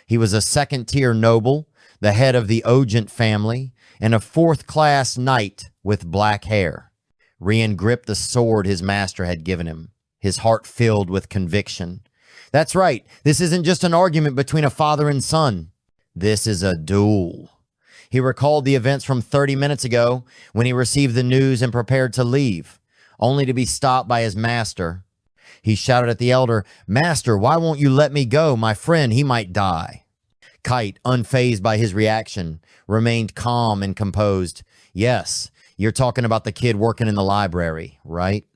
He was a second-tier noble, the head of the Ogent family, and a fourth-class knight with black hair. Rian gripped the sword his master had given him, his heart filled with conviction. That's right. This isn't just an argument between a father and son. This is a duel. He recalled the events from 30 minutes ago when he received the news and prepared to leave, only to be stopped by his master. He shouted at the elder, Master, why won't you let me go? My friend, he might die. Kite, unfazed by his reaction, remained calm and composed. Yes, you're talking about the kid working in the library, right?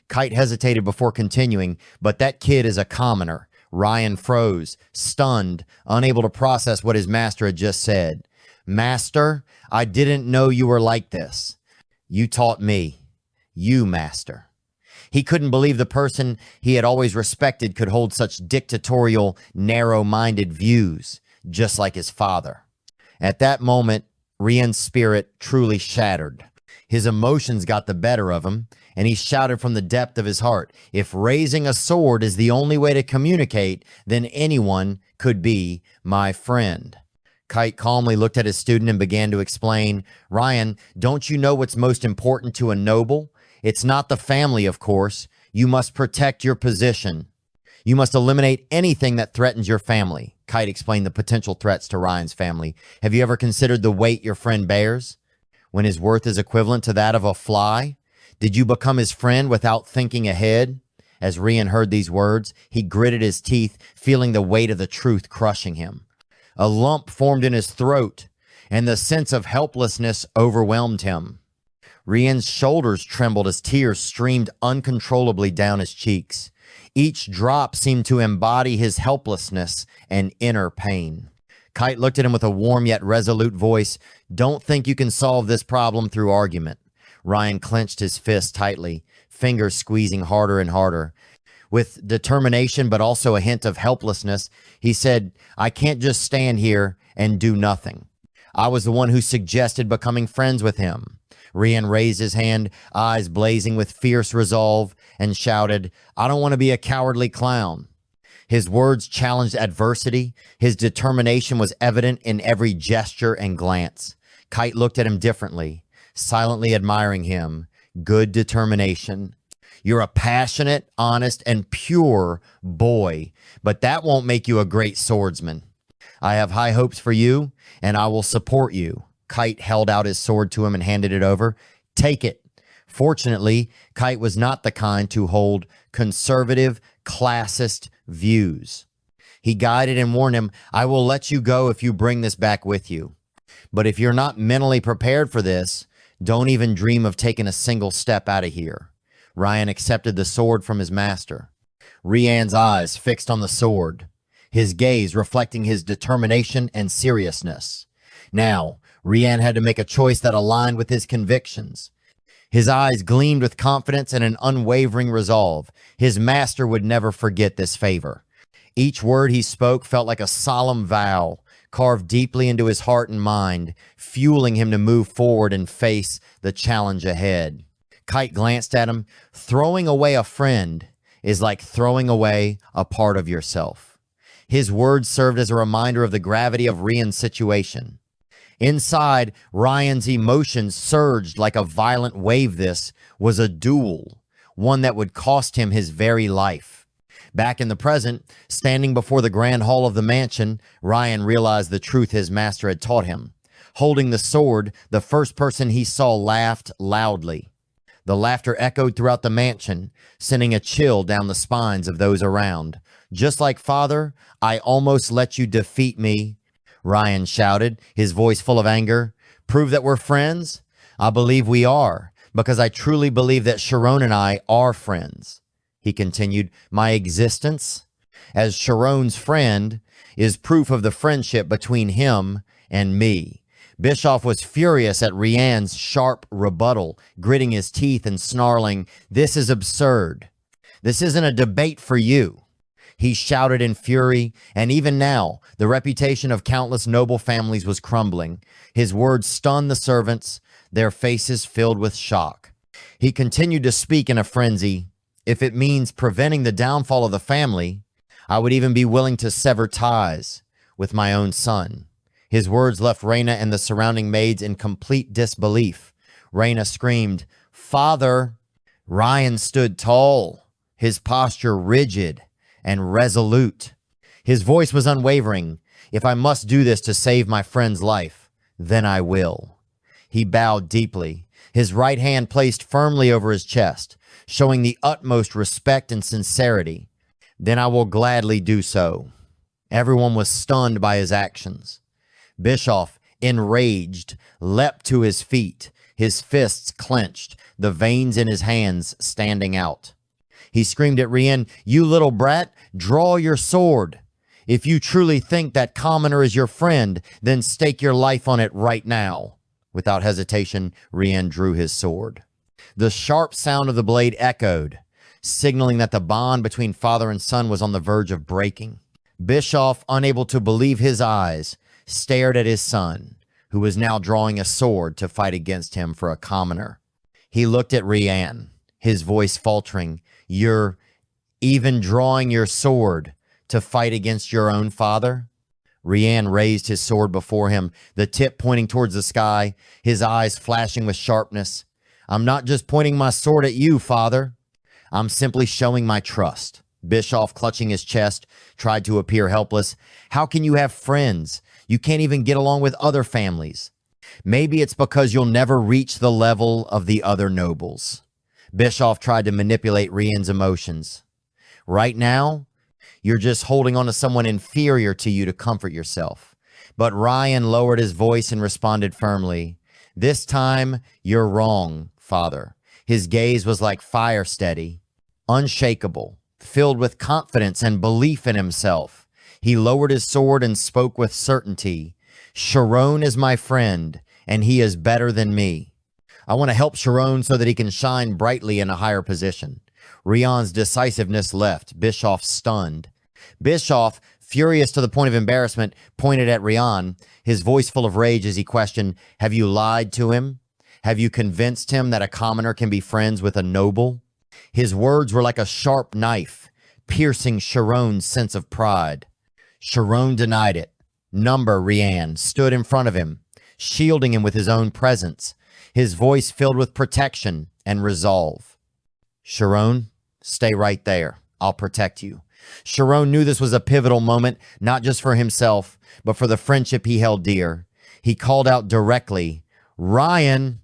Kite hesitated before continuing, but that kid is a commoner. Rian froze, stunned, unable to process what his master had just said. Master, I didn't know you were like this. You taught me. You, master. He couldn't believe the person he had always respected could hold such dictatorial, narrow-minded views, just like his father. At that moment, Rian's spirit truly shattered. His emotions got the better of him, and he shouted from the depth of his heart, if raising a sword is the only way to communicate, then anyone could be my friend. Kite calmly looked at his student and began to explain, Rian, don't you know what's most important to a noble? It's not the family, of course. You must protect your position. You must eliminate anything that threatens your family. Kite explained the potential threats to Ryan's family. Have you ever considered the weight your friend bears when his worth is equivalent to that of a fly? Did you become his friend without thinking ahead? As Rian heard these words, he gritted his teeth, feeling the weight of the truth crushing him. A lump formed in his throat, and the sense of helplessness overwhelmed him. Rian's shoulders trembled as tears streamed uncontrollably down his cheeks. Each drop seemed to embody his helplessness and inner pain. Kite looked at him with a warm yet resolute voice. Don't think you can solve this problem through argument. Ryan clenched his fist tightly, fingers squeezing harder and harder. With determination, but also a hint of helplessness, he said, I can't just stand here and do nothing. I was the one who suggested becoming friends with him. Rian raised his hand, eyes blazing with fierce resolve, and shouted, I don't want to be a cowardly clown. His words challenged adversity. His determination was evident in every gesture and glance. Kite looked at him differently, silently admiring him. Good determination. You're a passionate, honest, and pure boy, but that won't make you a great swordsman. I have high hopes for you, and I will support you. Kite held out his sword to him and handed it over. Take it. Fortunately, Kite was not the kind to hold conservative, classist views. He guided and warned him, I will let you go if you bring this back with you. But if you're not mentally prepared for this, don't even dream of taking a single step out of here. Ryan accepted the sword from his master. Rian's eyes fixed on the sword, his gaze reflecting his determination and seriousness. Now, Rian had to make a choice that aligned with his convictions. His eyes gleamed with confidence and an unwavering resolve. His master would never forget this favor. Each word he spoke felt like a solemn vow, carved deeply into his heart and mind, fueling him to move forward and face the challenge ahead. Kite glanced at him. Throwing away a friend is like throwing away a part of yourself. His words served as a reminder of the gravity of Rian's situation. Inside, Ryan's emotions surged like a violent wave. This was a duel, one that would cost him his very life. Back in the present, standing before the grand hall of the mansion, Ryan realized the truth his master had taught him. Holding the sword, the first person he saw laughed loudly. The laughter echoed throughout the mansion, sending a chill down the spines of those around. Just like father, I almost let you defeat me, Ryan shouted, his voice full of anger. Prove that we're friends? I believe we are, because I truly believe that Shirone and I are friends. He continued, my existence as Shirone's friend is proof of the friendship between him and me. Bischoff was furious at Rian's sharp rebuttal, gritting his teeth and snarling, this is absurd. This isn't a debate for you. He shouted in fury, and even now, the reputation of countless noble families was crumbling. His words stunned the servants, their faces filled with shock. He continued to speak in a frenzy. If it means preventing the downfall of the family, I would even be willing to sever ties with my own son. His words left Raina and the surrounding maids in complete disbelief. Raina screamed, Father! Ryan stood tall, his posture rigid and resolute. His voice was unwavering. If I must do this to save my friend's life, then I will. He bowed deeply, his right hand placed firmly over his chest, showing the utmost respect and sincerity. Then I will gladly do so. Everyone was stunned by his actions. Bischoff, enraged, leapt to his feet, his fists clenched, the veins in his hands standing out. He screamed at Rian, you little brat, draw your sword. If you truly think that commoner is your friend, then stake your life on it right now. Without hesitation, Rian drew his sword. The sharp sound of the blade echoed, signaling that the bond between father and son was on the verge of breaking. Bischoff, unable to believe his eyes, stared at his son, who was now drawing a sword to fight against him for a commoner. He looked at Rian, his voice faltering. You're even drawing your sword to fight against your own father? Rian raised his sword before him, the tip pointing towards the sky, his eyes flashing with sharpness. I'm not just pointing my sword at you, father. I'm simply showing my trust. Bischoff, clutching his chest, tried to appear helpless. How can you have friends? You can't even get along with other families. Maybe it's because you'll never reach the level of the other nobles. Bischoff tried to manipulate Rian's emotions. Right now, you're just holding on to someone inferior to you to comfort yourself. But Rian lowered his voice and responded firmly. This time, you're wrong, Father. His gaze was like fire steady, unshakable, filled with confidence and belief in himself. He lowered his sword and spoke with certainty. Shirone is my friend, and he is better than me. I want to help Shirone so that he can shine brightly in a higher position. Rian's decisiveness left, Bischoff stunned. Bischoff, furious to the point of embarrassment, pointed at Rian, his voice full of rage as he questioned, have you lied to him? Have you convinced him that a commoner can be friends with a noble? His words were like a sharp knife, piercing Shirone's sense of pride. Shirone denied it. Number Rian stood in front of him, shielding him with his own presence, his voice filled with protection and resolve. Shirone, stay right there. I'll protect you. Shirone knew this was a pivotal moment, not just for himself, but for the friendship he held dear. He called out directly, Rian.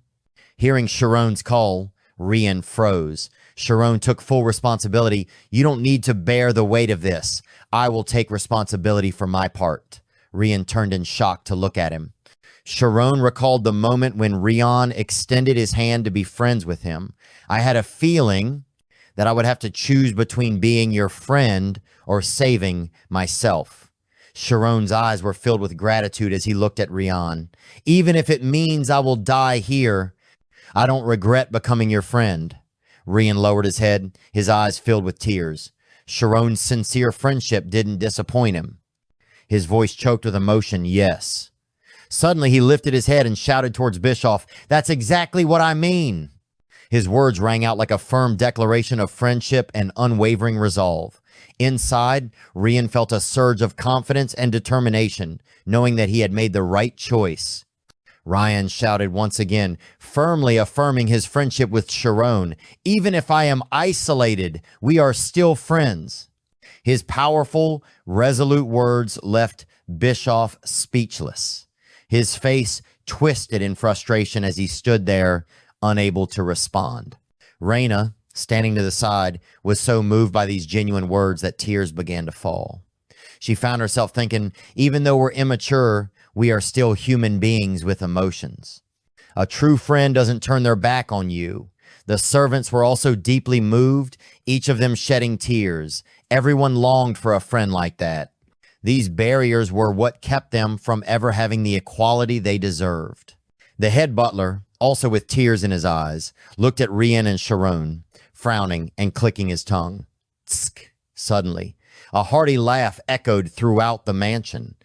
Hearing Shirone's call, Rian froze. Shirone took full responsibility. You don't need to bear the weight of this. I will take responsibility for my part. Rian turned in shock to look at him. Shirone recalled the moment when Rian extended his hand to be friends with him. I had a feeling that I would have to choose between being your friend or saving myself. Shirone's eyes were filled with gratitude as he looked at Rian. Even if it means I will die here, I don't regret becoming your friend. Rian lowered his head, his eyes filled with tears. Shirone's sincere friendship didn't disappoint him. His voice choked with emotion, yes. Suddenly, he lifted his head and shouted towards Bischoff, that's exactly what I mean. His words rang out like a firm declaration of friendship and unwavering resolve. Inside, Rian felt a surge of confidence and determination, knowing that he had made the right choice. Rian shouted once again, firmly affirming his friendship with Shirone. Even if I am isolated, we are still friends. His powerful, resolute words left Bischoff speechless. His face twisted in frustration as he stood there, unable to respond. Raina, standing to the side, was so moved by these genuine words that tears began to fall. She found herself thinking, even though we're immature, we are still human beings with emotions. A true friend doesn't turn their back on you. The servants were also deeply moved, each of them shedding tears. Everyone longed for a friend like that. These barriers were what kept them from ever having the equality they deserved. The head butler, also with tears in his eyes, looked at Rian and Shirone, frowning and clicking his tongue. Tsk. Suddenly, a hearty laugh echoed throughout the mansion.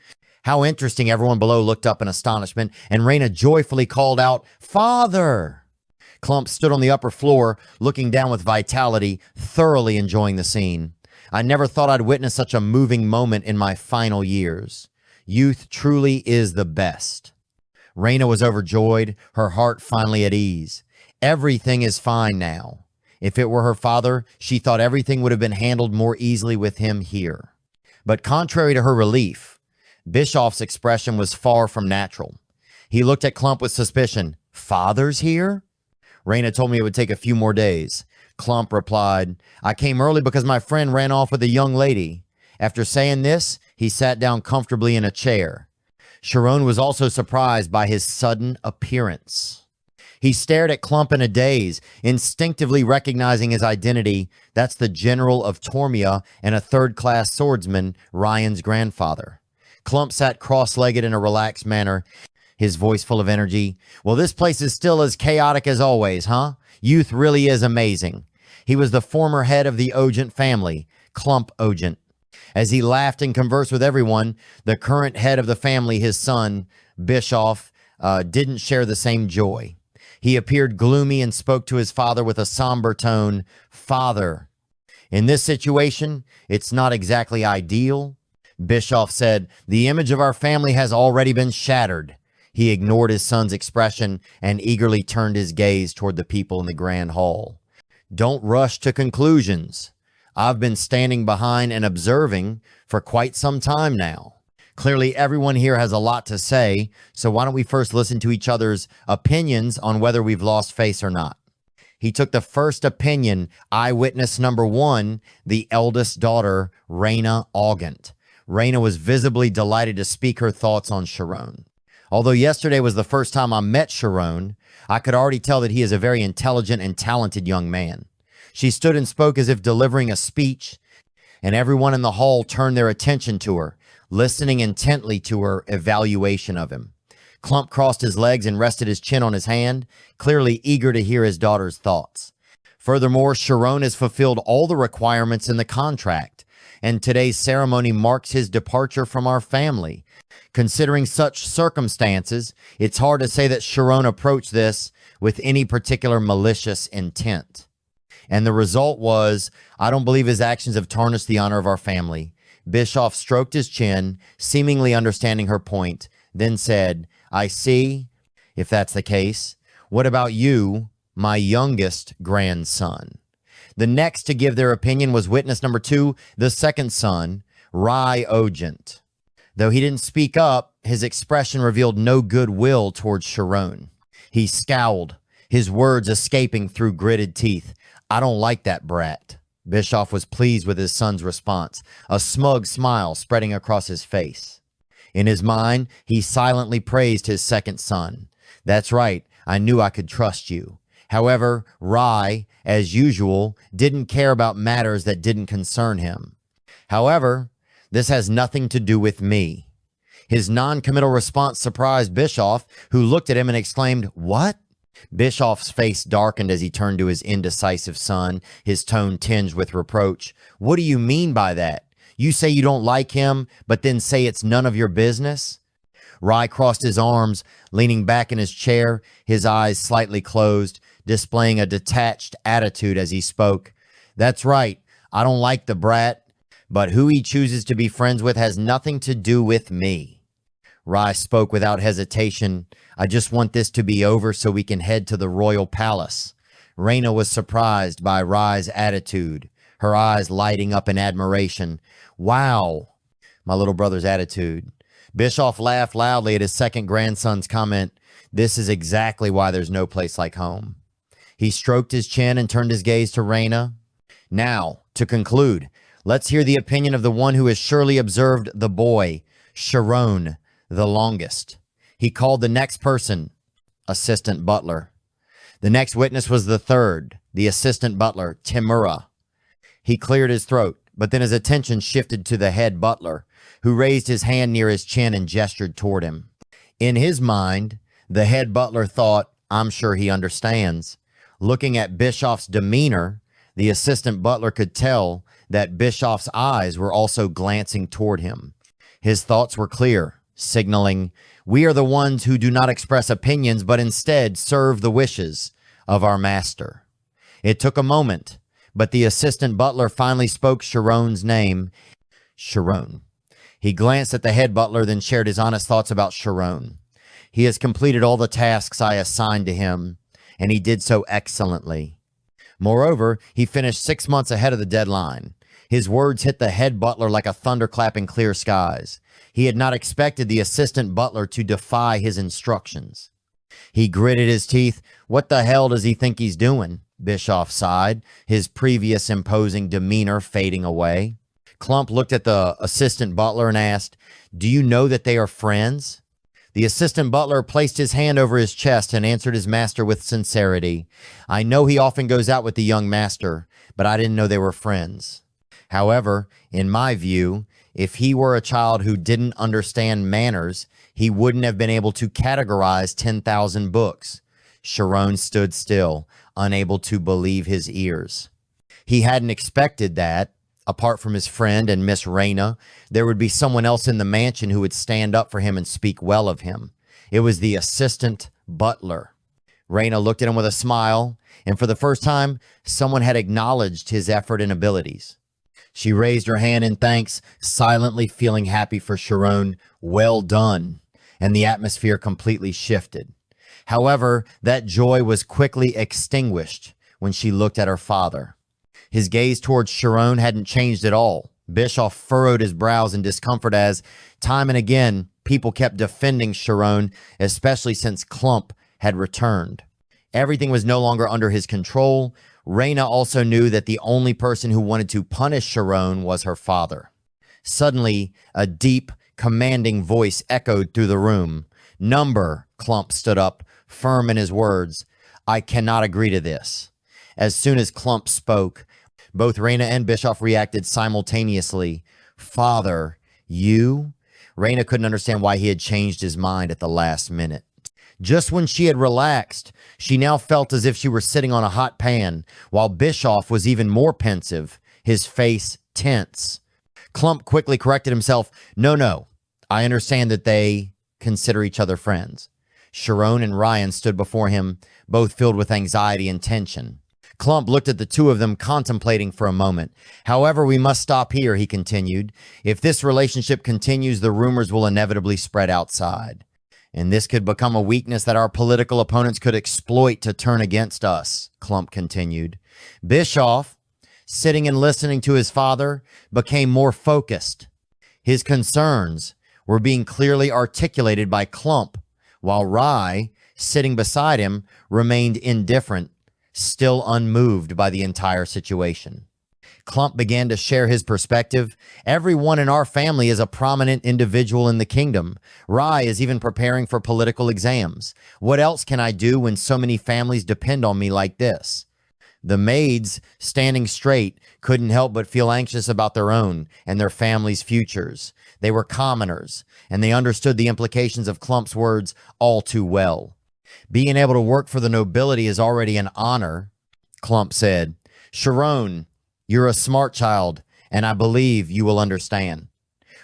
How interesting, everyone below looked up in astonishment, and Raina joyfully called out, Father! Clump stood on the upper floor, looking down with vitality, thoroughly enjoying the scene. I never thought I'd witness such a moving moment in my final years. Youth truly is the best. Raina was overjoyed, her heart finally at ease. Everything is fine now. If it were her father, she thought everything would have been handled more easily with him here. But contrary to her relief, Bischoff's expression was far from natural. He looked at Clump with suspicion. Father's here? Raina told me it would take a few more days. Clump replied, I came early because my friend ran off with a young lady. After saying this, he sat down comfortably in a chair. Shirone was also surprised by his sudden appearance. He stared at Clump in a daze, instinctively recognizing his identity. That's the general of Tormia and a third-class swordsman, Rian's grandfather. Clump sat cross-legged in a relaxed manner, his voice full of energy. Well, this place is still as chaotic as always, huh? Youth really is amazing. He was the former head of the Ogent family, Clump Ogent. As he laughed and conversed with everyone, the current head of the family, his son, Bischoff, didn't share the same joy. He appeared gloomy and spoke to his father with a somber tone. Father, in this situation, it's not exactly ideal. Bischoff said, the image of our family has already been shattered. He ignored his son's expression and eagerly turned his gaze toward the people in the grand hall. Don't rush to conclusions. I've been standing behind and observing for quite some time now. Clearly, everyone here has a lot to say, so why don't we first listen to each other's opinions on whether we've lost face or not. He took the first opinion, eyewitness number one, the eldest daughter, Rian Ogent. Rian was visibly delighted to speak her thoughts on Shirone. Although yesterday was the first time I met Shirone, I could already tell that he is a very intelligent and talented young man. She stood and spoke as if delivering a speech, and everyone in the hall turned their attention to her, listening intently to her evaluation of him. Clump crossed his legs and rested his chin on his hand, clearly eager to hear his daughter's thoughts. Furthermore, Shirone has fulfilled all the requirements in the contract, and today's ceremony marks his departure from our family. Considering such circumstances, it's hard to say that Shirone approached this with any particular malicious intent. And the result was, I don't believe his actions have tarnished the honor of our family. Bischoff stroked his chin, seemingly understanding her point, then said, I see, if that's the case. What about you, my youngest grandson? The next to give their opinion was witness number two, the second son, Rian Ogent. Though he didn't speak up, his expression revealed no goodwill towards Shirone. He scowled, his words escaping through gritted teeth. I don't like that brat. Bischoff was pleased with his son's response, a smug smile spreading across his face. In his mind, he silently praised his second son. That's right, I knew I could trust you. However, Rai, as usual, didn't care about matters that didn't concern him. However, this has nothing to do with me. His non-committal response surprised Bischoff, who looked at him and exclaimed, What? Bischoff's face darkened as he turned to his indecisive son, his tone tinged with reproach. What do you mean by that? You say you don't like him, but then say it's none of your business? Rai crossed his arms, leaning back in his chair, his eyes slightly closed, displaying a detached attitude as he spoke. That's right, I don't like the brat, but who he chooses to be friends with has nothing to do with me. Rai spoke without hesitation. I just want this to be over so we can head to the royal palace. Rian was surprised by Rai's attitude, her eyes lighting up in admiration. Wow, my little brother's attitude. Bischoff laughed loudly at his second grandson's comment. This is exactly why there's no place like home. He stroked his chin and turned his gaze to Rian. Now, to conclude, let's hear the opinion of the one who has surely observed the boy, Shirone, the longest. He called the next person assistant butler. The next witness was the third, the assistant butler, Timura. He cleared his throat, but then his attention shifted to the head butler, who raised his hand near his chin and gestured toward him. In his mind, the head butler thought, I'm sure he understands. Looking at Bischoff's demeanor, the assistant butler could tell that Bischoff's eyes were also glancing toward him. His thoughts were clear, signaling, we are the ones who do not express opinions, but instead serve the wishes of our master. It took a moment, but the assistant butler finally spoke Shirone's name, Shirone. He glanced at the head butler, then shared his honest thoughts about Shirone. He has completed all the tasks I assigned to him, and he did so excellently. Moreover, he finished 6 months ahead of the deadline. His words hit the head butler like a thunderclap in clear skies. He had not expected the assistant butler to defy his instructions. He gritted his teeth. What the hell does he think he's doing? Bischoff sighed, his previous imposing demeanor fading away. Clump looked at the assistant butler and asked, Do you know that they are friends? The assistant butler placed his hand over his chest and answered his master with sincerity. I know he often goes out with the young master, but I didn't know they were friends. However, in my view, if he were a child who didn't understand manners, he wouldn't have been able to categorize 10,000 books. Shirone stood still, unable to believe his ears. He hadn't expected that, apart from his friend and Miss Rian, there would be someone else in the mansion who would stand up for him and speak well of him. It was the assistant butler. Rian looked at him with a smile, and for the first time, someone had acknowledged his effort and abilities. She raised her hand in thanks, silently feeling happy for Shirone. Well done. And the atmosphere completely shifted. However, that joy was quickly extinguished when she looked at her father. His gaze towards Shirone hadn't changed at all. Bischoff furrowed his brows in discomfort as, time and again, people kept defending Shirone, especially since Clump had returned. Everything was no longer under his control. Reyna also knew that the only person who wanted to punish Shirone was her father. Suddenly, a deep, commanding voice echoed through the room. "Number," Clump stood up, firm in his words. "I cannot agree to this." As soon as Clump spoke, both Reyna and Bischoff reacted simultaneously. "Father, you?" Reyna couldn't understand why he had changed his mind at the last minute. Just when she had relaxed, she now felt as if she were sitting on a hot pan, while Bischoff was even more pensive, his face tense. Clump quickly corrected himself. No, I understand that they consider each other friends." Shirone and Rian stood before him, both filled with anxiety and tension. Clump looked at the two of them, contemplating for a moment. "However, we must stop here," he continued. "If this relationship continues, the rumors will inevitably spread outside. And this could become a weakness that our political opponents could exploit to turn against us," Clump continued. Bischoff, sitting and listening to his father, became more focused. His concerns were being clearly articulated by Clump, while Rye, sitting beside him, remained indifferent, still unmoved by the entire situation. Clump began to share his perspective. "Everyone in our family is a prominent individual in the kingdom. Rye is even preparing for political exams. What else can I do when so many families depend on me like this?" The maids, standing straight, couldn't help but feel anxious about their own and their families' futures. They were commoners, and they understood the implications of Clump's words all too well. "Being able to work for the nobility is already an honor," Clump said. "Shirone, you're a smart child, and I believe you will understand."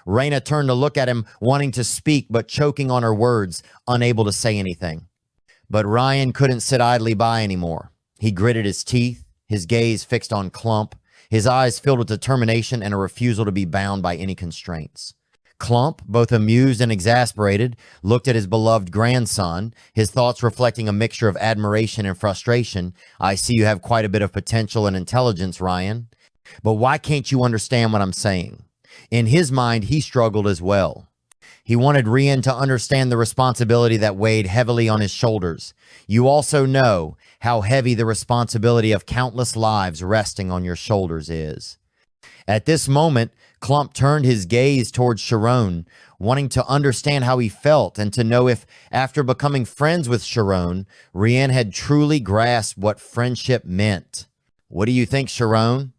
Reyna turned to look at him, wanting to speak, but choking on her words, unable to say anything. But Rian couldn't sit idly by anymore. He gritted his teeth, his gaze fixed on Clump, his eyes filled with determination and a refusal to be bound by any constraints. Clump, both amused and exasperated, looked at his beloved grandson, his thoughts reflecting a mixture of admiration and frustration. "I see you have quite a bit of potential and intelligence, Rian. But why can't you understand what I'm saying?" In his mind, he struggled as well. He wanted Rian to understand the responsibility that weighed heavily on his shoulders. "You also know how heavy the responsibility of countless lives resting on your shoulders is." At this moment, Clump turned his gaze towards Shirone, wanting to understand how he felt and to know if, after becoming friends with Shirone, Rian had truly grasped what friendship meant. "What do you think, Shirone?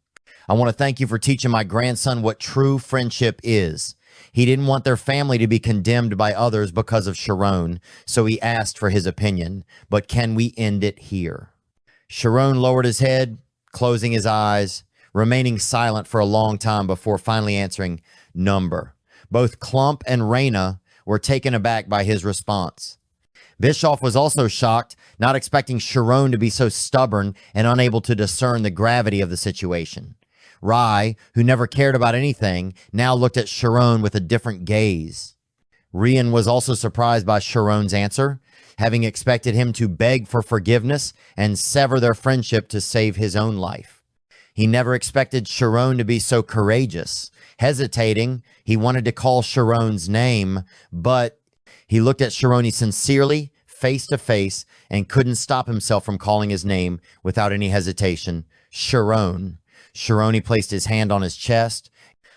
I want to thank you for teaching my grandson what true friendship is. He didn't want their family to be condemned by others because of Shirone, so he asked for his opinion. But can we end it here?" Shirone lowered his head, closing his eyes, remaining silent for a long time before finally answering, "Number." Both Clump and Reyna were taken aback by his response. Bischoff was also shocked, not expecting Shirone to be so stubborn and unable to discern the gravity of the situation. Rye, who never cared about anything, now looked at Shirone with a different gaze. Rian was also surprised by Shirone's answer, having expected him to beg for forgiveness and sever their friendship to save his own life. He never expected Shirone to be so courageous. Hesitating, he wanted to call Shirone's name, but he looked at Shirone sincerely, face to face, and couldn't stop himself from calling his name without any hesitation. "Shirone." Shirone placed his hand on his chest,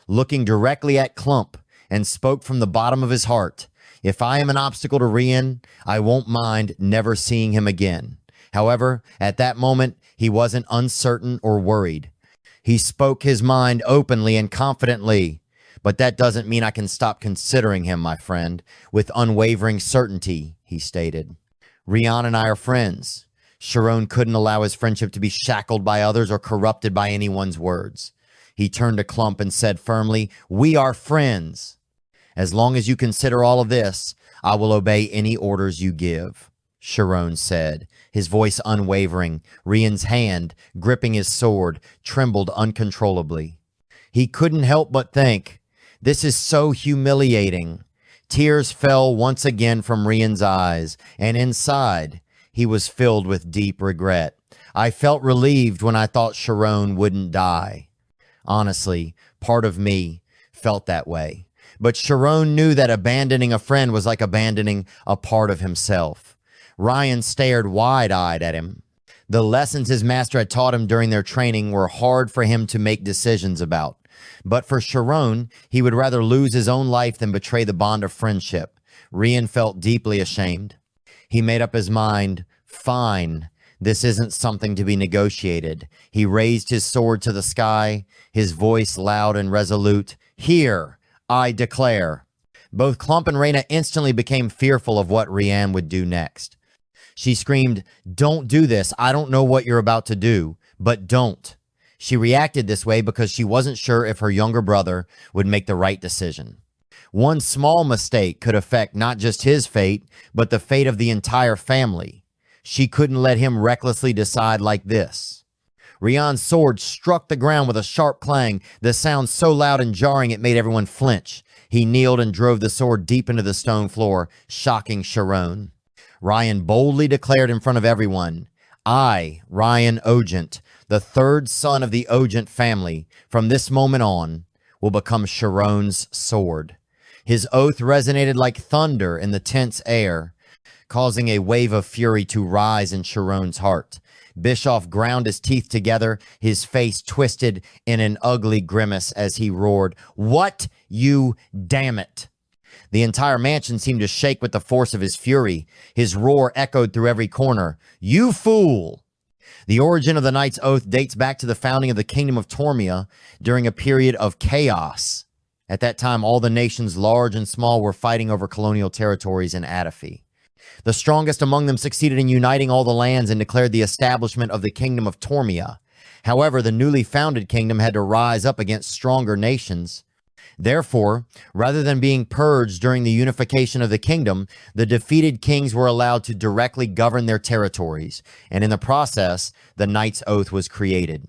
looking directly at Clump, and spoke from the bottom of his heart. "If I am an obstacle to Rian, I won't mind never seeing him again." However, at that moment, he wasn't uncertain or worried. He spoke his mind openly and confidently. "But that doesn't mean I can stop considering him, my friend," with unwavering certainty, he stated. "Rian and I are friends." Shirone couldn't allow his friendship to be shackled by others or corrupted by anyone's words. He turned to Clump and said firmly, "We are friends. As long as you consider all of this, I will obey any orders you give," Shirone said, his voice unwavering. Rian's hand, gripping his sword, trembled uncontrollably. He couldn't help but think, "This is so humiliating." Tears fell once again from Rian's eyes, and inside, he was filled with deep regret. I felt relieved when I thought Shirone wouldn't die. Honestly, part of me felt that way. But Shirone knew that abandoning a friend was like abandoning a part of himself. Rian stared wide-eyed at him. The lessons his master had taught him during their training were hard for him to make decisions about. But for Shirone, he would rather lose his own life than betray the bond of friendship. Rian felt deeply ashamed. He made up his mind. Fine, this isn't something to be negotiated. He raised his sword to the sky, his voice loud and resolute. Here, I declare. Both Clump and Reyna instantly became fearful of what Rian would do next. She screamed, "Don't do this. I don't know what you're about to do, but don't." She reacted this way because she wasn't sure if her younger brother would make the right decision. One small mistake could affect not just his fate, but the fate of the entire family. She couldn't let him recklessly decide like this. Rian's sword struck the ground with a sharp clang, the sound so loud and jarring it made everyone flinch. He kneeled and drove the sword deep into the stone floor, shocking Shirone. Rian boldly declared in front of everyone, "I, Rian Ogent, the third son of the Ogent family, from this moment on, will become Shirone's sword." His oath resonated like thunder in the tense air, causing a wave of fury to rise in Shirone's heart. Bischoff ground his teeth together, his face twisted in an ugly grimace as he roared, "What? You damn it!" The entire mansion seemed to shake with the force of his fury. His roar echoed through every corner. "You fool!" The origin of the Knight's Oath dates back to the founding of the Kingdom of Tormia during a period of chaos. At that time, all the nations, large and small, were fighting over colonial territories in Adafi. The strongest among them succeeded in uniting all the lands and declared the establishment of the Kingdom of Tormia. However, the newly founded kingdom had to rise up against stronger nations. Therefore, rather than being purged during the unification of the kingdom, the defeated kings were allowed to directly govern their territories, and in the process, the Knight's Oath was created.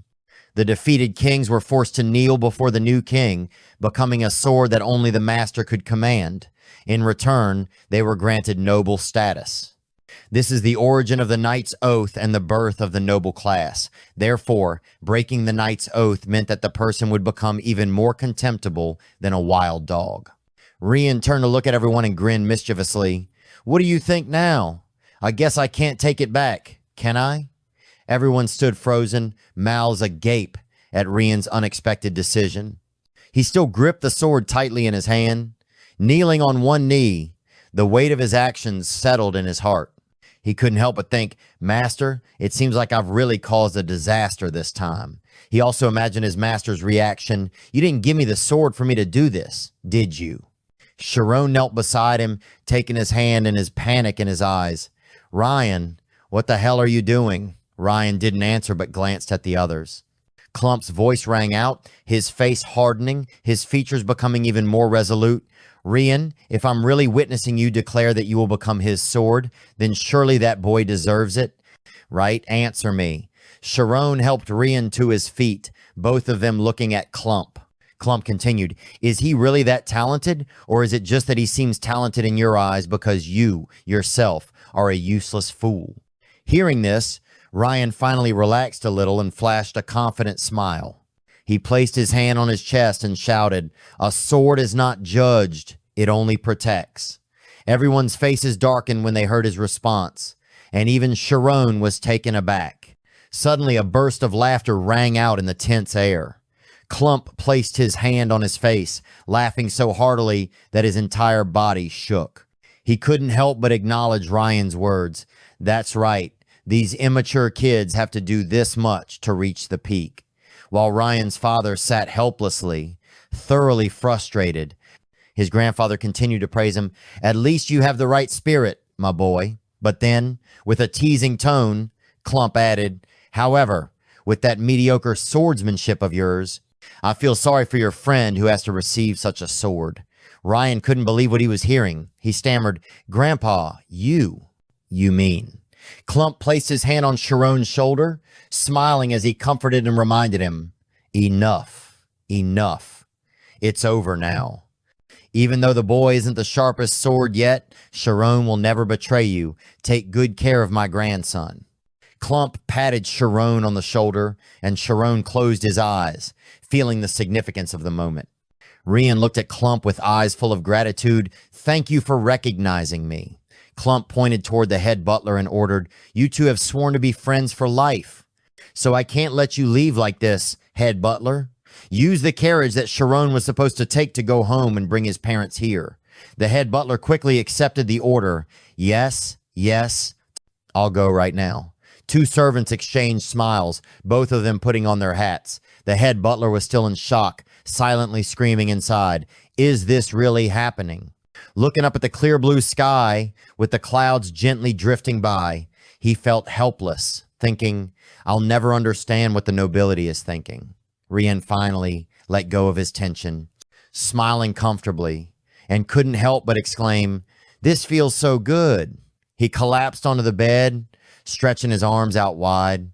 The defeated kings were forced to kneel before the new king, becoming a sword that only the master could command. In return, they were granted noble status. This is the origin of the Knight's Oath and the birth of the noble class. Therefore, breaking the Knight's Oath meant that the person would become even more contemptible than a wild dog. Rian turned to look at everyone and grinned mischievously. "What do you think now? I guess I can't take it back, can I?" Everyone stood frozen, mouths agape at Rian's unexpected decision. He still gripped the sword tightly in his hand. Kneeling on one knee, the weight of his actions settled in his heart. He couldn't help but think, "Master, it seems like I've really caused a disaster this time." He also imagined his master's reaction. "You didn't give me the sword for me to do this, did you?" Shirone knelt beside him, taking his hand and his panic in his eyes. "Rian, what the hell are you doing?" Rian didn't answer but glanced at the others. Clump's voice rang out, his face hardening, his features becoming even more resolute. "Rian, if I'm really witnessing you declare that you will become his sword, then surely that boy deserves it, right? Answer me." Shirone helped Rian to his feet, both of them looking at Clump. Clump continued, "Is he really that talented, or is it just that he seems talented in your eyes because you, yourself, are a useless fool?" Hearing this, Rian finally relaxed a little and flashed a confident smile. He placed his hand on his chest and shouted, "A sword is not judged, it only protects." Everyone's faces darkened when they heard his response, and even Shirone was taken aback. Suddenly, a burst of laughter rang out in the tense air. Clump placed his hand on his face, laughing so heartily that his entire body shook. He couldn't help but acknowledge Rian's words. That's right, these immature kids have to do this much to reach the peak. While Rian's father sat helplessly, thoroughly frustrated, his grandfather continued to praise him. "At least you have the right spirit, my boy." But then, with a teasing tone, Clump added, "However, with that mediocre swordsmanship of yours, I feel sorry for your friend who has to receive such a sword." Rian couldn't believe what he was hearing. He stammered, "Grandpa, you mean?" Clump placed his hand on Shirone's shoulder, smiling as he comforted and reminded him, "Enough, enough. It's over now. Even though the boy isn't the sharpest sword yet, Shirone will never betray you. Take good care of my grandson." Clump patted Shirone on the shoulder, and Shirone closed his eyes, feeling the significance of the moment. Rian looked at Clump with eyes full of gratitude. "Thank you for recognizing me." Clump pointed toward the head butler and ordered, "You two have sworn to be friends for life. So I can't let you leave like this, head butler. Use the carriage that Shirone was supposed to take to go home and bring his parents here." The head butler quickly accepted the order. "Yes, yes, I'll go right now." Two servants exchanged smiles, both of them putting on their hats. The head butler was still in shock, silently screaming inside, "Is this really happening?" Looking up at the clear blue sky, with the clouds gently drifting by, he felt helpless, thinking, "I'll never understand what the nobility is thinking." Rian finally let go of his tension, smiling comfortably, and couldn't help but exclaim, "This feels so good." He collapsed onto the bed, stretching his arms out wide.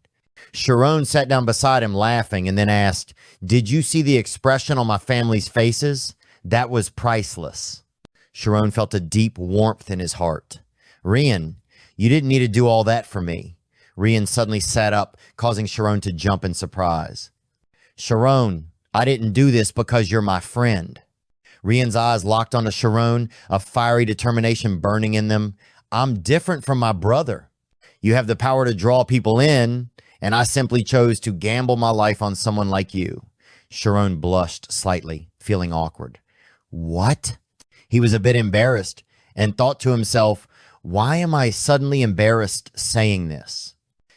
Shirone sat down beside him laughing and then asked, "Did you see the expression on my family's faces? That was priceless." Shirone felt a deep warmth in his heart. "Rian, you didn't need to do all that for me." Rian suddenly sat up, causing Shirone to jump in surprise. "Shirone, I didn't do this because you're my friend." Rian's eyes locked onto Shirone, a fiery determination burning in them. "I'm different from my brother. You have the power to draw people in, and I simply chose to gamble my life on someone like you." Shirone blushed slightly, feeling awkward. "What?" He was a bit embarrassed and thought to himself, "Why am I suddenly embarrassed saying this?"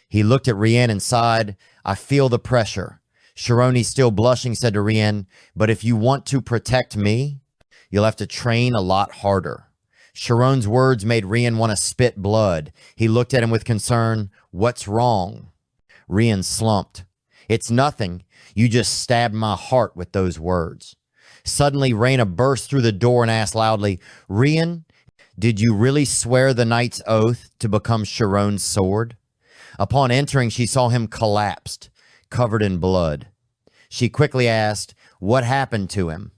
He looked at Rian and sighed, "I feel the pressure." Shirone, still blushing, said to Rian, "But if you want to protect me, you'll have to train a lot harder." Shirone's words made Rian want to spit blood. He looked at him with concern. "What's wrong?" Rian slumped. "It's nothing. You just stabbed my heart with those words." Suddenly, Raina burst through the door and asked loudly, "Rian, did you really swear the knight's oath to become Shirone's sword?" Upon entering, she saw him collapsed, covered in blood. She quickly asked, "What happened to him?"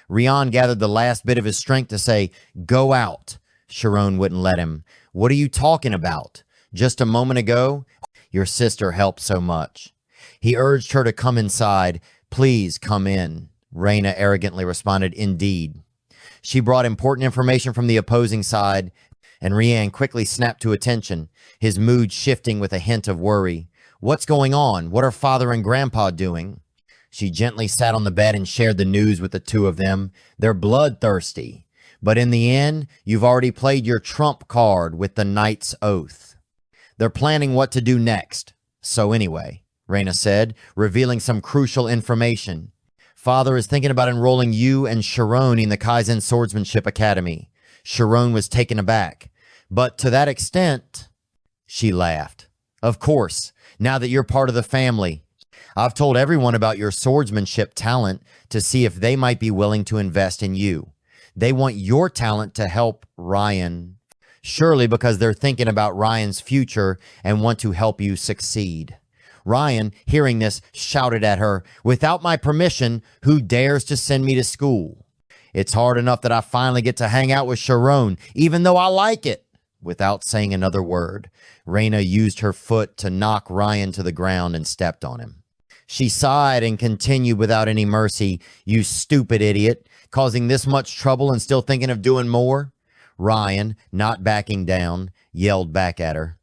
Rian gathered the last bit of his strength to say, "Go out." Shirone wouldn't let him. "What are you talking about? Just a moment ago, your sister helped so much." He urged her to come inside. "Please come in." Raina arrogantly responded, "Indeed." She brought important information from the opposing side, and Rian quickly snapped to attention, his mood shifting with a hint of worry. "What's going on? What are Father and Grandpa doing?" She gently sat on the bed and shared the news with the two of them. "They're bloodthirsty. But in the end, you've already played your trump card with the knight's oath. They're planning what to do next. So anyway," Raina said, revealing some crucial information. "Father is thinking about enrolling you and Shirone in the Kaizen Swordsmanship Academy." Shirone was taken aback. "But to that extent," she laughed. "Of course, now that you're part of the family. I've told everyone about your swordsmanship talent to see if they might be willing to invest in you. They want your talent to help Rian. Surely because they're thinking about Ryan's future and want to help you succeed." Rian, hearing this, shouted at her, "Without my permission, who dares to send me to school? It's hard enough that I finally get to hang out with Shirone, even though I like it." Without saying another word, Raina used her foot to knock Rian to the ground and stepped on him. She sighed and continued without any mercy, "You stupid idiot, causing this much trouble and still thinking of doing more." Rian, not backing down, yelled back at her.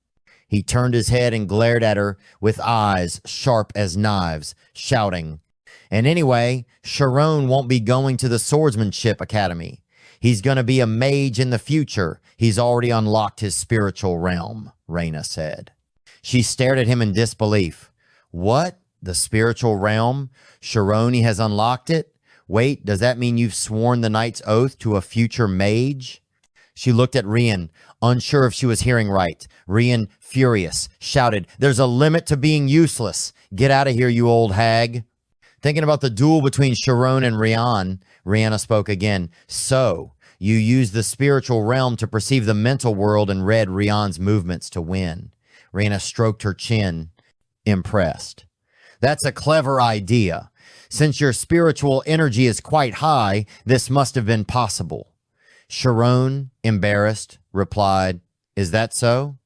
He turned his head and glared at her with eyes sharp as knives, shouting, "And anyway, Shirone won't be going to the Swordsmanship Academy. He's going to be a mage in the future. He's already unlocked his spiritual realm," Raina said. She stared at him in disbelief. "What? The spiritual realm? Shirone has unlocked it? Wait, does that mean you've sworn the knight's oath to a future mage?" She looked at Rian, unsure if she was hearing right. Rian, furious, shouted, "There's a limit to being useless. Get out of here, you old hag." Thinking about the duel between Shirone and Rian, Rihanna spoke again. "So, you used the spiritual realm to perceive the mental world and read Rian's movements to win." Rihanna stroked her chin, impressed. "That's a clever idea. Since your spiritual energy is quite high, this must have been possible." Shirone, embarrassed, replied, "Is that so?"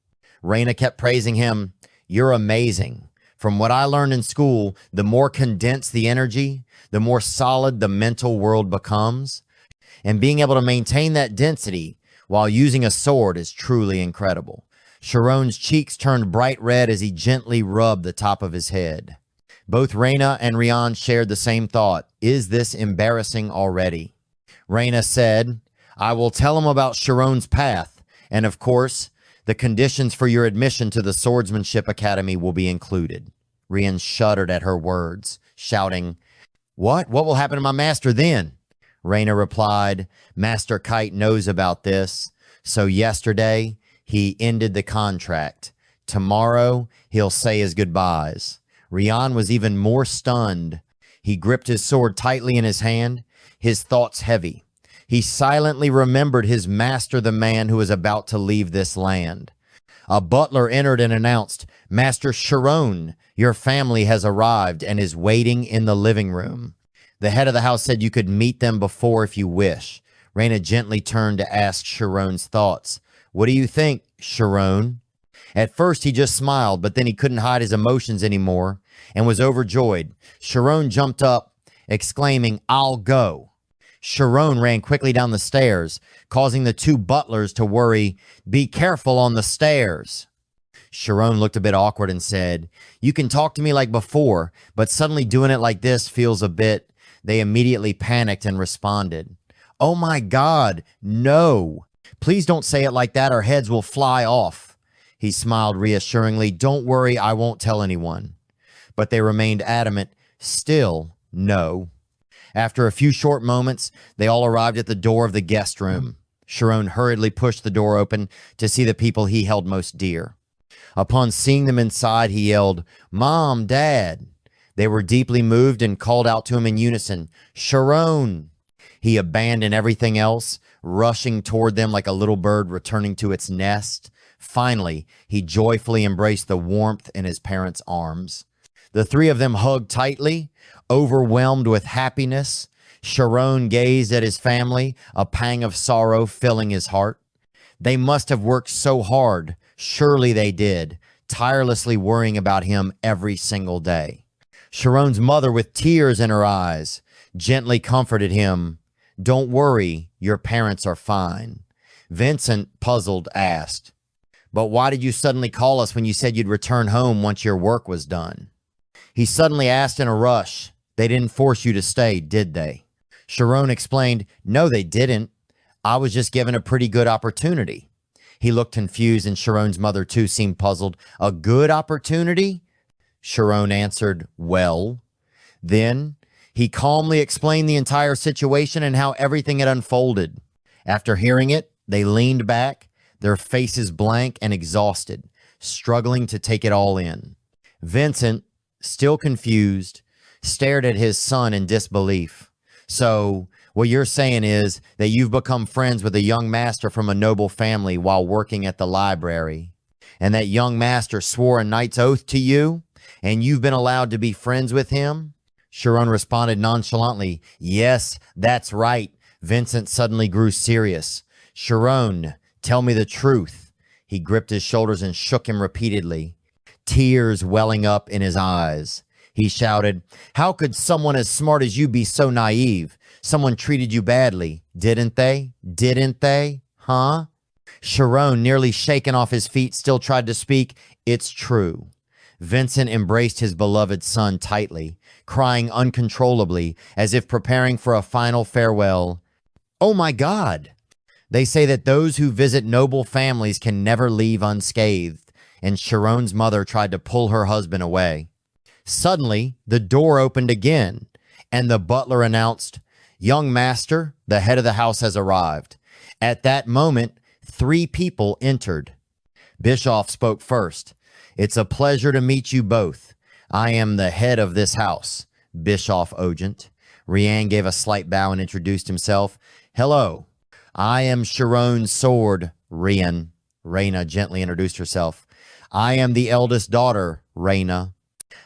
Raina kept praising him. You're amazing. From what I learned in school, the more condensed the energy, the more solid the mental world becomes. And being able to maintain that density while using a sword is truly incredible. Shirone's cheeks turned bright red as he gently rubbed the top of his head. Both Reyna and Rian shared the same thought. Is this embarrassing already? Reyna said, I will tell him about Shirone's path, and of course, the conditions for your admission to the Swordsmanship Academy will be included. Rian shuddered at her words, shouting, What? What will happen to my master then? Reyna replied, Master Kite knows about this, so yesterday he ended the contract. Tomorrow he'll say his goodbyes. Rian was even more stunned. He gripped his sword tightly in his hand, his thoughts heavy. He silently remembered his master, the man who was about to leave this land. A butler entered and announced, Master Shirone, your family has arrived and is waiting in the living room. The head of the house said you could meet them before if you wish. Reyna gently turned to ask Shirone's thoughts. What do you think, Shirone? At first, he just smiled, but then he couldn't hide his emotions anymore and was overjoyed. Shirone jumped up, exclaiming, I'll go. Shirone ran quickly down the stairs, causing the two butlers to worry, Be careful on the stairs. Shirone looked a bit awkward and said, You can talk to me like before, but suddenly doing it like this feels a bit. They immediately panicked and responded, Oh my God, no. Please don't say it like that. Our heads will fly off. He smiled reassuringly. Don't worry, I won't tell anyone. But they remained adamant. Still, no. After a few short moments, they all arrived at the door of the guest room. Shirone hurriedly pushed the door open to see the people he held most dear. Upon seeing them inside, he yelled, Mom, Dad. They were deeply moved and called out to him in unison, Shirone. He abandoned everything else, rushing toward them like a little bird returning to its nest. Finally, he joyfully embraced the warmth in his parents' arms. The three of them hugged tightly, overwhelmed with happiness. Shirone gazed at his family, a pang of sorrow filling his heart. They must have worked so hard. Surely they did, tirelessly worrying about him every single day. Shirone's mother, with tears in her eyes, gently comforted him. Don't worry, your parents are fine. Vincent, puzzled, asked, But why did you suddenly call us when you said you'd return home once your work was done? He suddenly asked in a rush, They didn't force you to stay, did they? Shirone explained, No, they didn't. I was just given a pretty good opportunity. He looked confused, and Shirone's mother too seemed puzzled. A good opportunity? Shirone answered, Well. Then he calmly explained the entire situation and how everything had unfolded. After hearing it, they leaned back, their faces blank and exhausted, struggling to take it all in. Vincent, still confused, stared at his son in disbelief. So, what you're saying is that you've become friends with a young master from a noble family while working at the library, and that young master swore a knight's oath to you, and you've been allowed to be friends with him? Shirone responded nonchalantly, Yes, that's right. Vincent suddenly grew serious. Shirone, tell me the truth. He gripped his shoulders and shook him repeatedly, tears welling up in his eyes. He shouted, How could someone as smart as you be so naive? Someone treated you badly, didn't they? Didn't they? Huh? Shirone, nearly shaken off his feet, still tried to speak. It's true. Vincent embraced his beloved son tightly, crying uncontrollably, as if preparing for a final farewell. Oh my God! They say that those who visit noble families can never leave unscathed, and Shirone's mother tried to pull her husband away. Suddenly, the door opened again, and the butler announced, Young master, the head of the house has arrived. At that moment, 3 people entered. Bischoff spoke first. It's a pleasure to meet you both. I am the head of this house, Bischoff Ogent. Rian gave a slight bow and introduced himself. Hello, I am Shirone's sword, Rian. Reyna gently introduced herself. I am the eldest daughter, Reyna.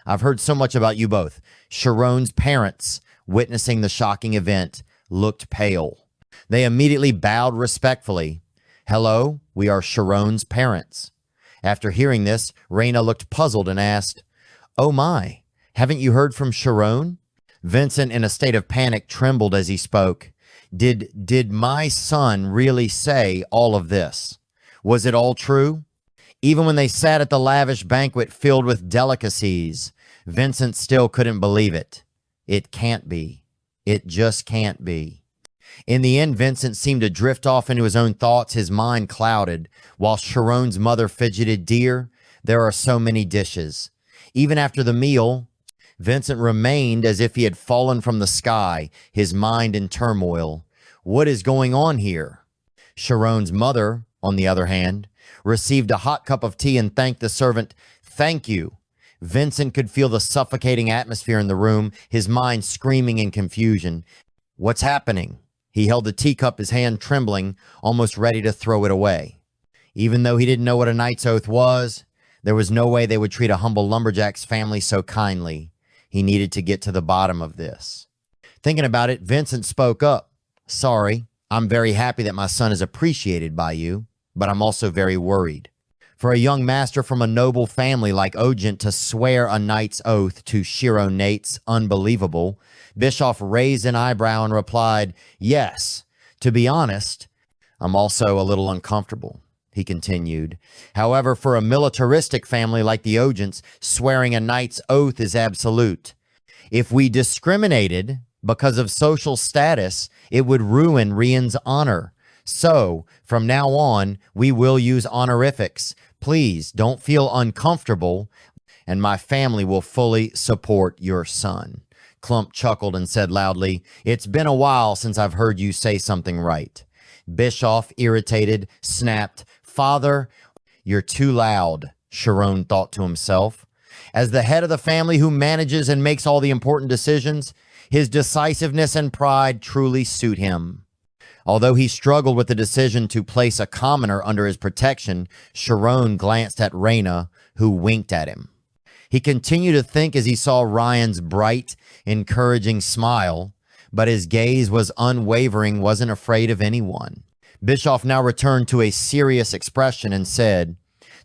I've heard so much about you both. Shirone's parents, witnessing the shocking event, looked pale. They immediately bowed respectfully. Hello, we are Shirone's parents. After hearing this, Raina looked puzzled and asked, "Oh my, haven't you heard from Shirone?" Vincent, in a state of panic, trembled as he spoke. Did my son really say all of this? Was it all true? Even when they sat at the lavish banquet filled with delicacies, Vincent still couldn't believe it. It can't be. It just can't be. In the end, Vincent seemed to drift off into his own thoughts, his mind clouded, while Sharon's mother fidgeted, "Dear, there are so many dishes." Even after the meal, Vincent remained as if he had fallen from the sky, his mind in turmoil. What is going on here? Sharon's mother, on the other hand, received a hot cup of tea and thanked the servant. "Thank you." Vincent could feel the suffocating atmosphere in the room, his mind screaming in confusion. What's happening? He held the teacup, his hand trembling, almost ready to throw it away. Even though he didn't know what a knight's oath was, there was no way they would treat a humble lumberjack's family so kindly. He needed to get to the bottom of this. Thinking about it, Vincent spoke up. "Sorry, I'm very happy that my son is appreciated by you, but I'm also very worried. For a young master from a noble family like Ogent to swear a knight's oath to Shirone's unbelievable." Bischoff raised an eyebrow and replied, "Yes, to be honest, I'm also a little uncomfortable." He continued, "However, for a militaristic family like the Ogents, swearing a knight's oath is absolute. If we discriminated because of social status, it would ruin Rian's honor. So, from now on, we will use honorifics. Please don't feel uncomfortable, and my family will fully support your son." Clump chuckled and said loudly, "It's been a while since I've heard you say something right." Bischoff, irritated, snapped, "Father, you're too loud," Shirone thought to himself. As the head of the family who manages and makes all the important decisions, his decisiveness and pride truly suit him. Although he struggled with the decision to place a commoner under his protection, Shirone glanced at Raina, who winked at him. He continued to think as he saw Ryan's bright, encouraging smile, but his gaze was unwavering, wasn't afraid of anyone. Bischoff now returned to a serious expression and said,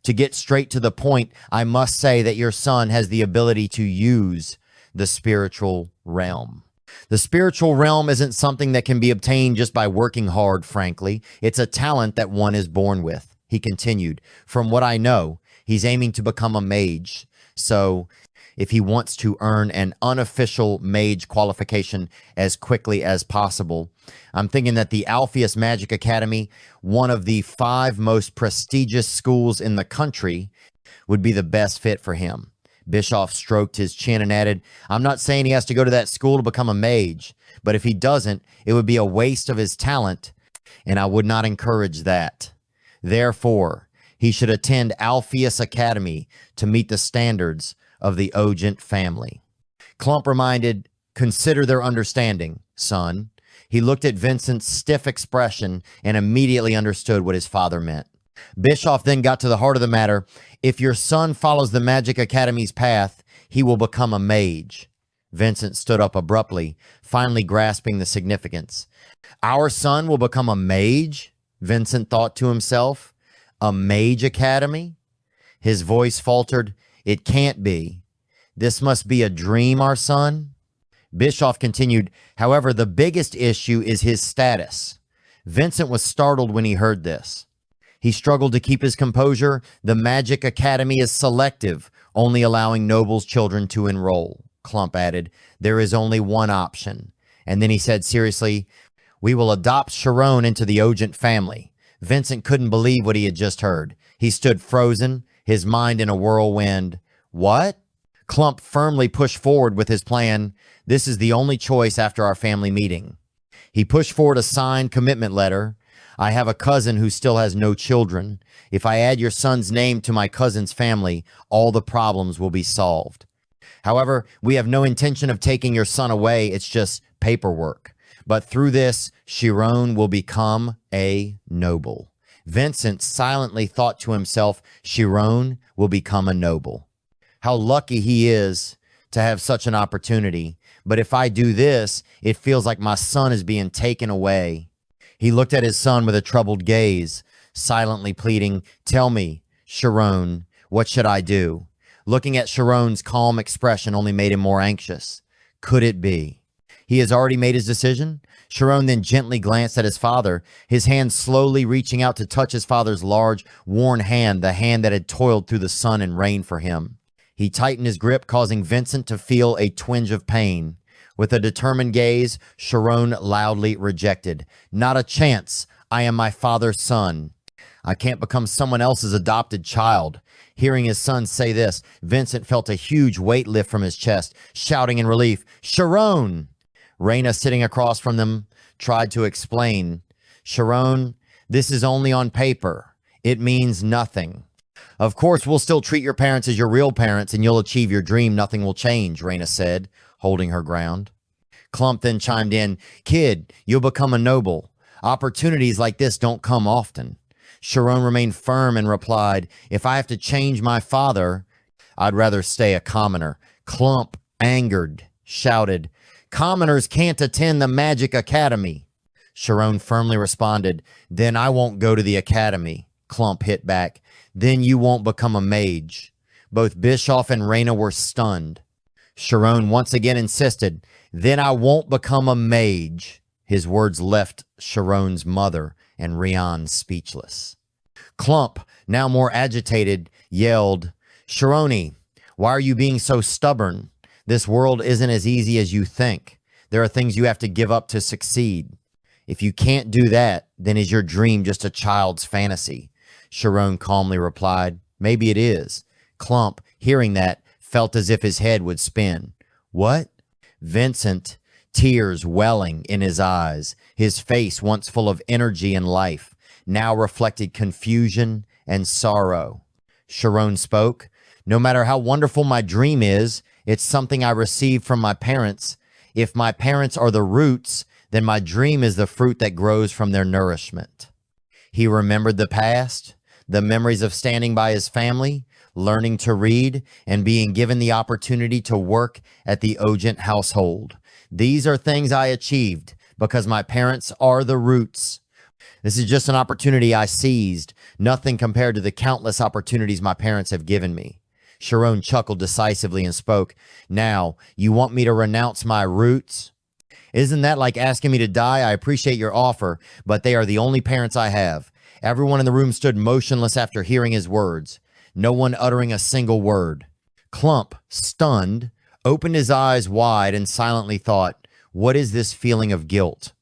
"To get straight to the point, I must say that your son has the ability to use the spiritual realm. The spiritual realm isn't something that can be obtained just by working hard, frankly. It's a talent that one is born with." He continued, "From what I know, he's aiming to become a mage. So, if he wants to earn an unofficial mage qualification as quickly as possible, I'm thinking that the Alpheus Magic Academy, one of the 5 most prestigious schools in the country, would be the best fit for him." Bischoff stroked his chin and added, "I'm not saying he has to go to that school to become a mage, but if he doesn't, it would be a waste of his talent, and I would not encourage that. Therefore, he should attend Alpheus Academy to meet the standards of the Ogent family." Clump reminded, "Consider their understanding, son." He looked at Vincent's stiff expression and immediately understood what his father meant. Bischoff then got to the heart of the matter. "If your son follows the Magic Academy's path, he will become a mage." Vincent stood up abruptly, finally grasping the significance. "Our son will become a mage?" Vincent thought to himself. "A mage academy?" His voice faltered. "It can't be. This must be a dream, our son." Bischoff continued, "However, the biggest issue is his status." Vincent was startled when he heard this. He struggled to keep his composure. "The Magic Academy is selective, only allowing nobles' children to enroll," Clump added. "There is only one option." And then he said seriously, "We will adopt Shirone into the Ogent family." Vincent couldn't believe what he had just heard. He stood frozen, his mind in a whirlwind. "What?" Clump firmly pushed forward with his plan. "This is the only choice after our family meeting." He pushed forward a signed commitment letter. "I have a cousin who still has no children. If I add your son's name to my cousin's family, all the problems will be solved. However, we have no intention of taking your son away. It's just paperwork. But through this, Shirone will become a noble." Vincent silently thought to himself, "Shirone will become a noble. How lucky he is to have such an opportunity. But if I do this, it feels like my son is being taken away." He looked at his son with a troubled gaze, silently pleading, "Tell me, Shirone, what should I do? Looking at Shirone's calm expression only made him more anxious. Could it be? He has already made his decision? Shirone then gently glanced at his father, his hand slowly reaching out to touch his father's large, worn hand, the hand that had toiled through the sun and rain for him. He tightened his grip, causing Vincent to feel a twinge of pain. With a determined gaze, Shirone loudly rejected. Not a chance. I am my father's son. I can't become someone else's adopted child. Hearing his son say this, Vincent felt a huge weight lift from his chest, shouting in relief, Shirone! Raina, sitting across from them, tried to explain. Shirone, this is only on paper. It means nothing. Of course, we'll still treat your parents as your real parents and you'll achieve your dream. Nothing will change, Raina said, holding her ground. Clump then chimed in, Kid, you'll become a noble. Opportunities like this don't come often. Shirone remained firm and replied, If I have to change my father, I'd rather stay a commoner. Clump, angered, shouted, Commoners can't attend the Magic Academy. Shirone firmly responded, Then I won't go to the academy. Clump hit back, Then you won't become a mage. Both Bischoff and Raina were stunned. Shirone once again insisted, Then I won't become a mage. His words left Shirone's mother and Rian speechless. Clump, now more agitated, yelled, Shirone, why are you being so stubborn? This world isn't as easy as you think. There are things you have to give up to succeed. If you can't do that, then is your dream just a child's fantasy? Shirone calmly replied, Maybe it is. Clump, hearing that, felt as if his head would spin. What? Vincent, tears welling in his eyes, his face once full of energy and life, now reflected confusion and sorrow. Shirone spoke, No matter how wonderful my dream is, it's something I received from my parents. If my parents are the roots, then my dream is the fruit that grows from their nourishment. He remembered the past, the memories of standing by his family, learning to read, and being given the opportunity to work at the Ogent household. These are things I achieved because my parents are the roots. This is just an opportunity I seized, nothing compared to the countless opportunities my parents have given me. Shirone chuckled decisively and spoke, Now, you want me to renounce my roots? Isn't that like asking me to die? I appreciate your offer, but they are the only parents I have. Everyone in the room stood motionless after hearing his words, no one uttering a single word. Clump, stunned, opened his eyes wide and silently thought, What is this feeling of guilt?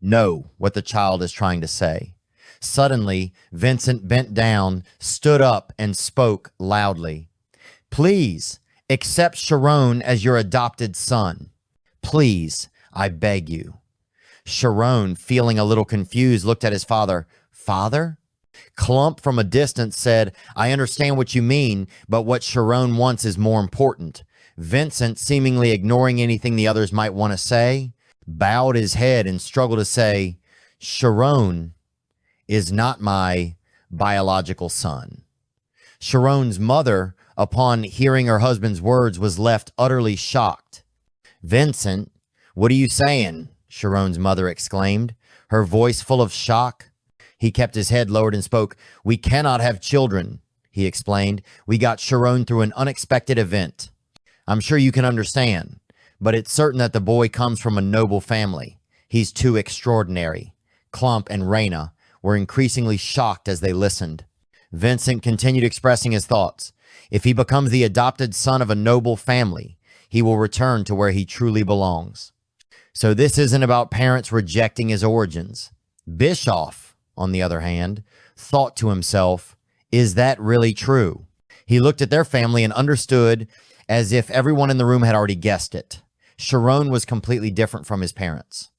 Know what the child is trying to say. Suddenly, Vincent bent down, stood up, and spoke loudly. Please, accept Shirone as your adopted son. Please, I beg you. Shirone, feeling a little confused, looked at his father. Father? Clump from a distance said, I understand what you mean, but what Shirone wants is more important. Vincent, seemingly ignoring anything the others might want to say, bowed his head and struggled to say, Shirone is not my biological son. Shirone's mother, upon hearing her husband's words, was left utterly shocked. Vincent, what are you saying? Shirone's mother exclaimed, her voice full of shock. He kept his head lowered and spoke. We cannot have children, he explained. We got Shirone through an unexpected event. I'm sure you can understand, but it's certain that the boy comes from a noble family. He's too extraordinary. Clump and Raina were increasingly shocked as they listened. Vincent continued expressing his thoughts. If he becomes the adopted son of a noble family, he will return to where he truly belongs. So this isn't about parents rejecting his origins. Bischoff, on the other hand, thought to himself, is that really true? He looked at their family and understood as if everyone in the room had already guessed it. Shirone was completely different from his parents.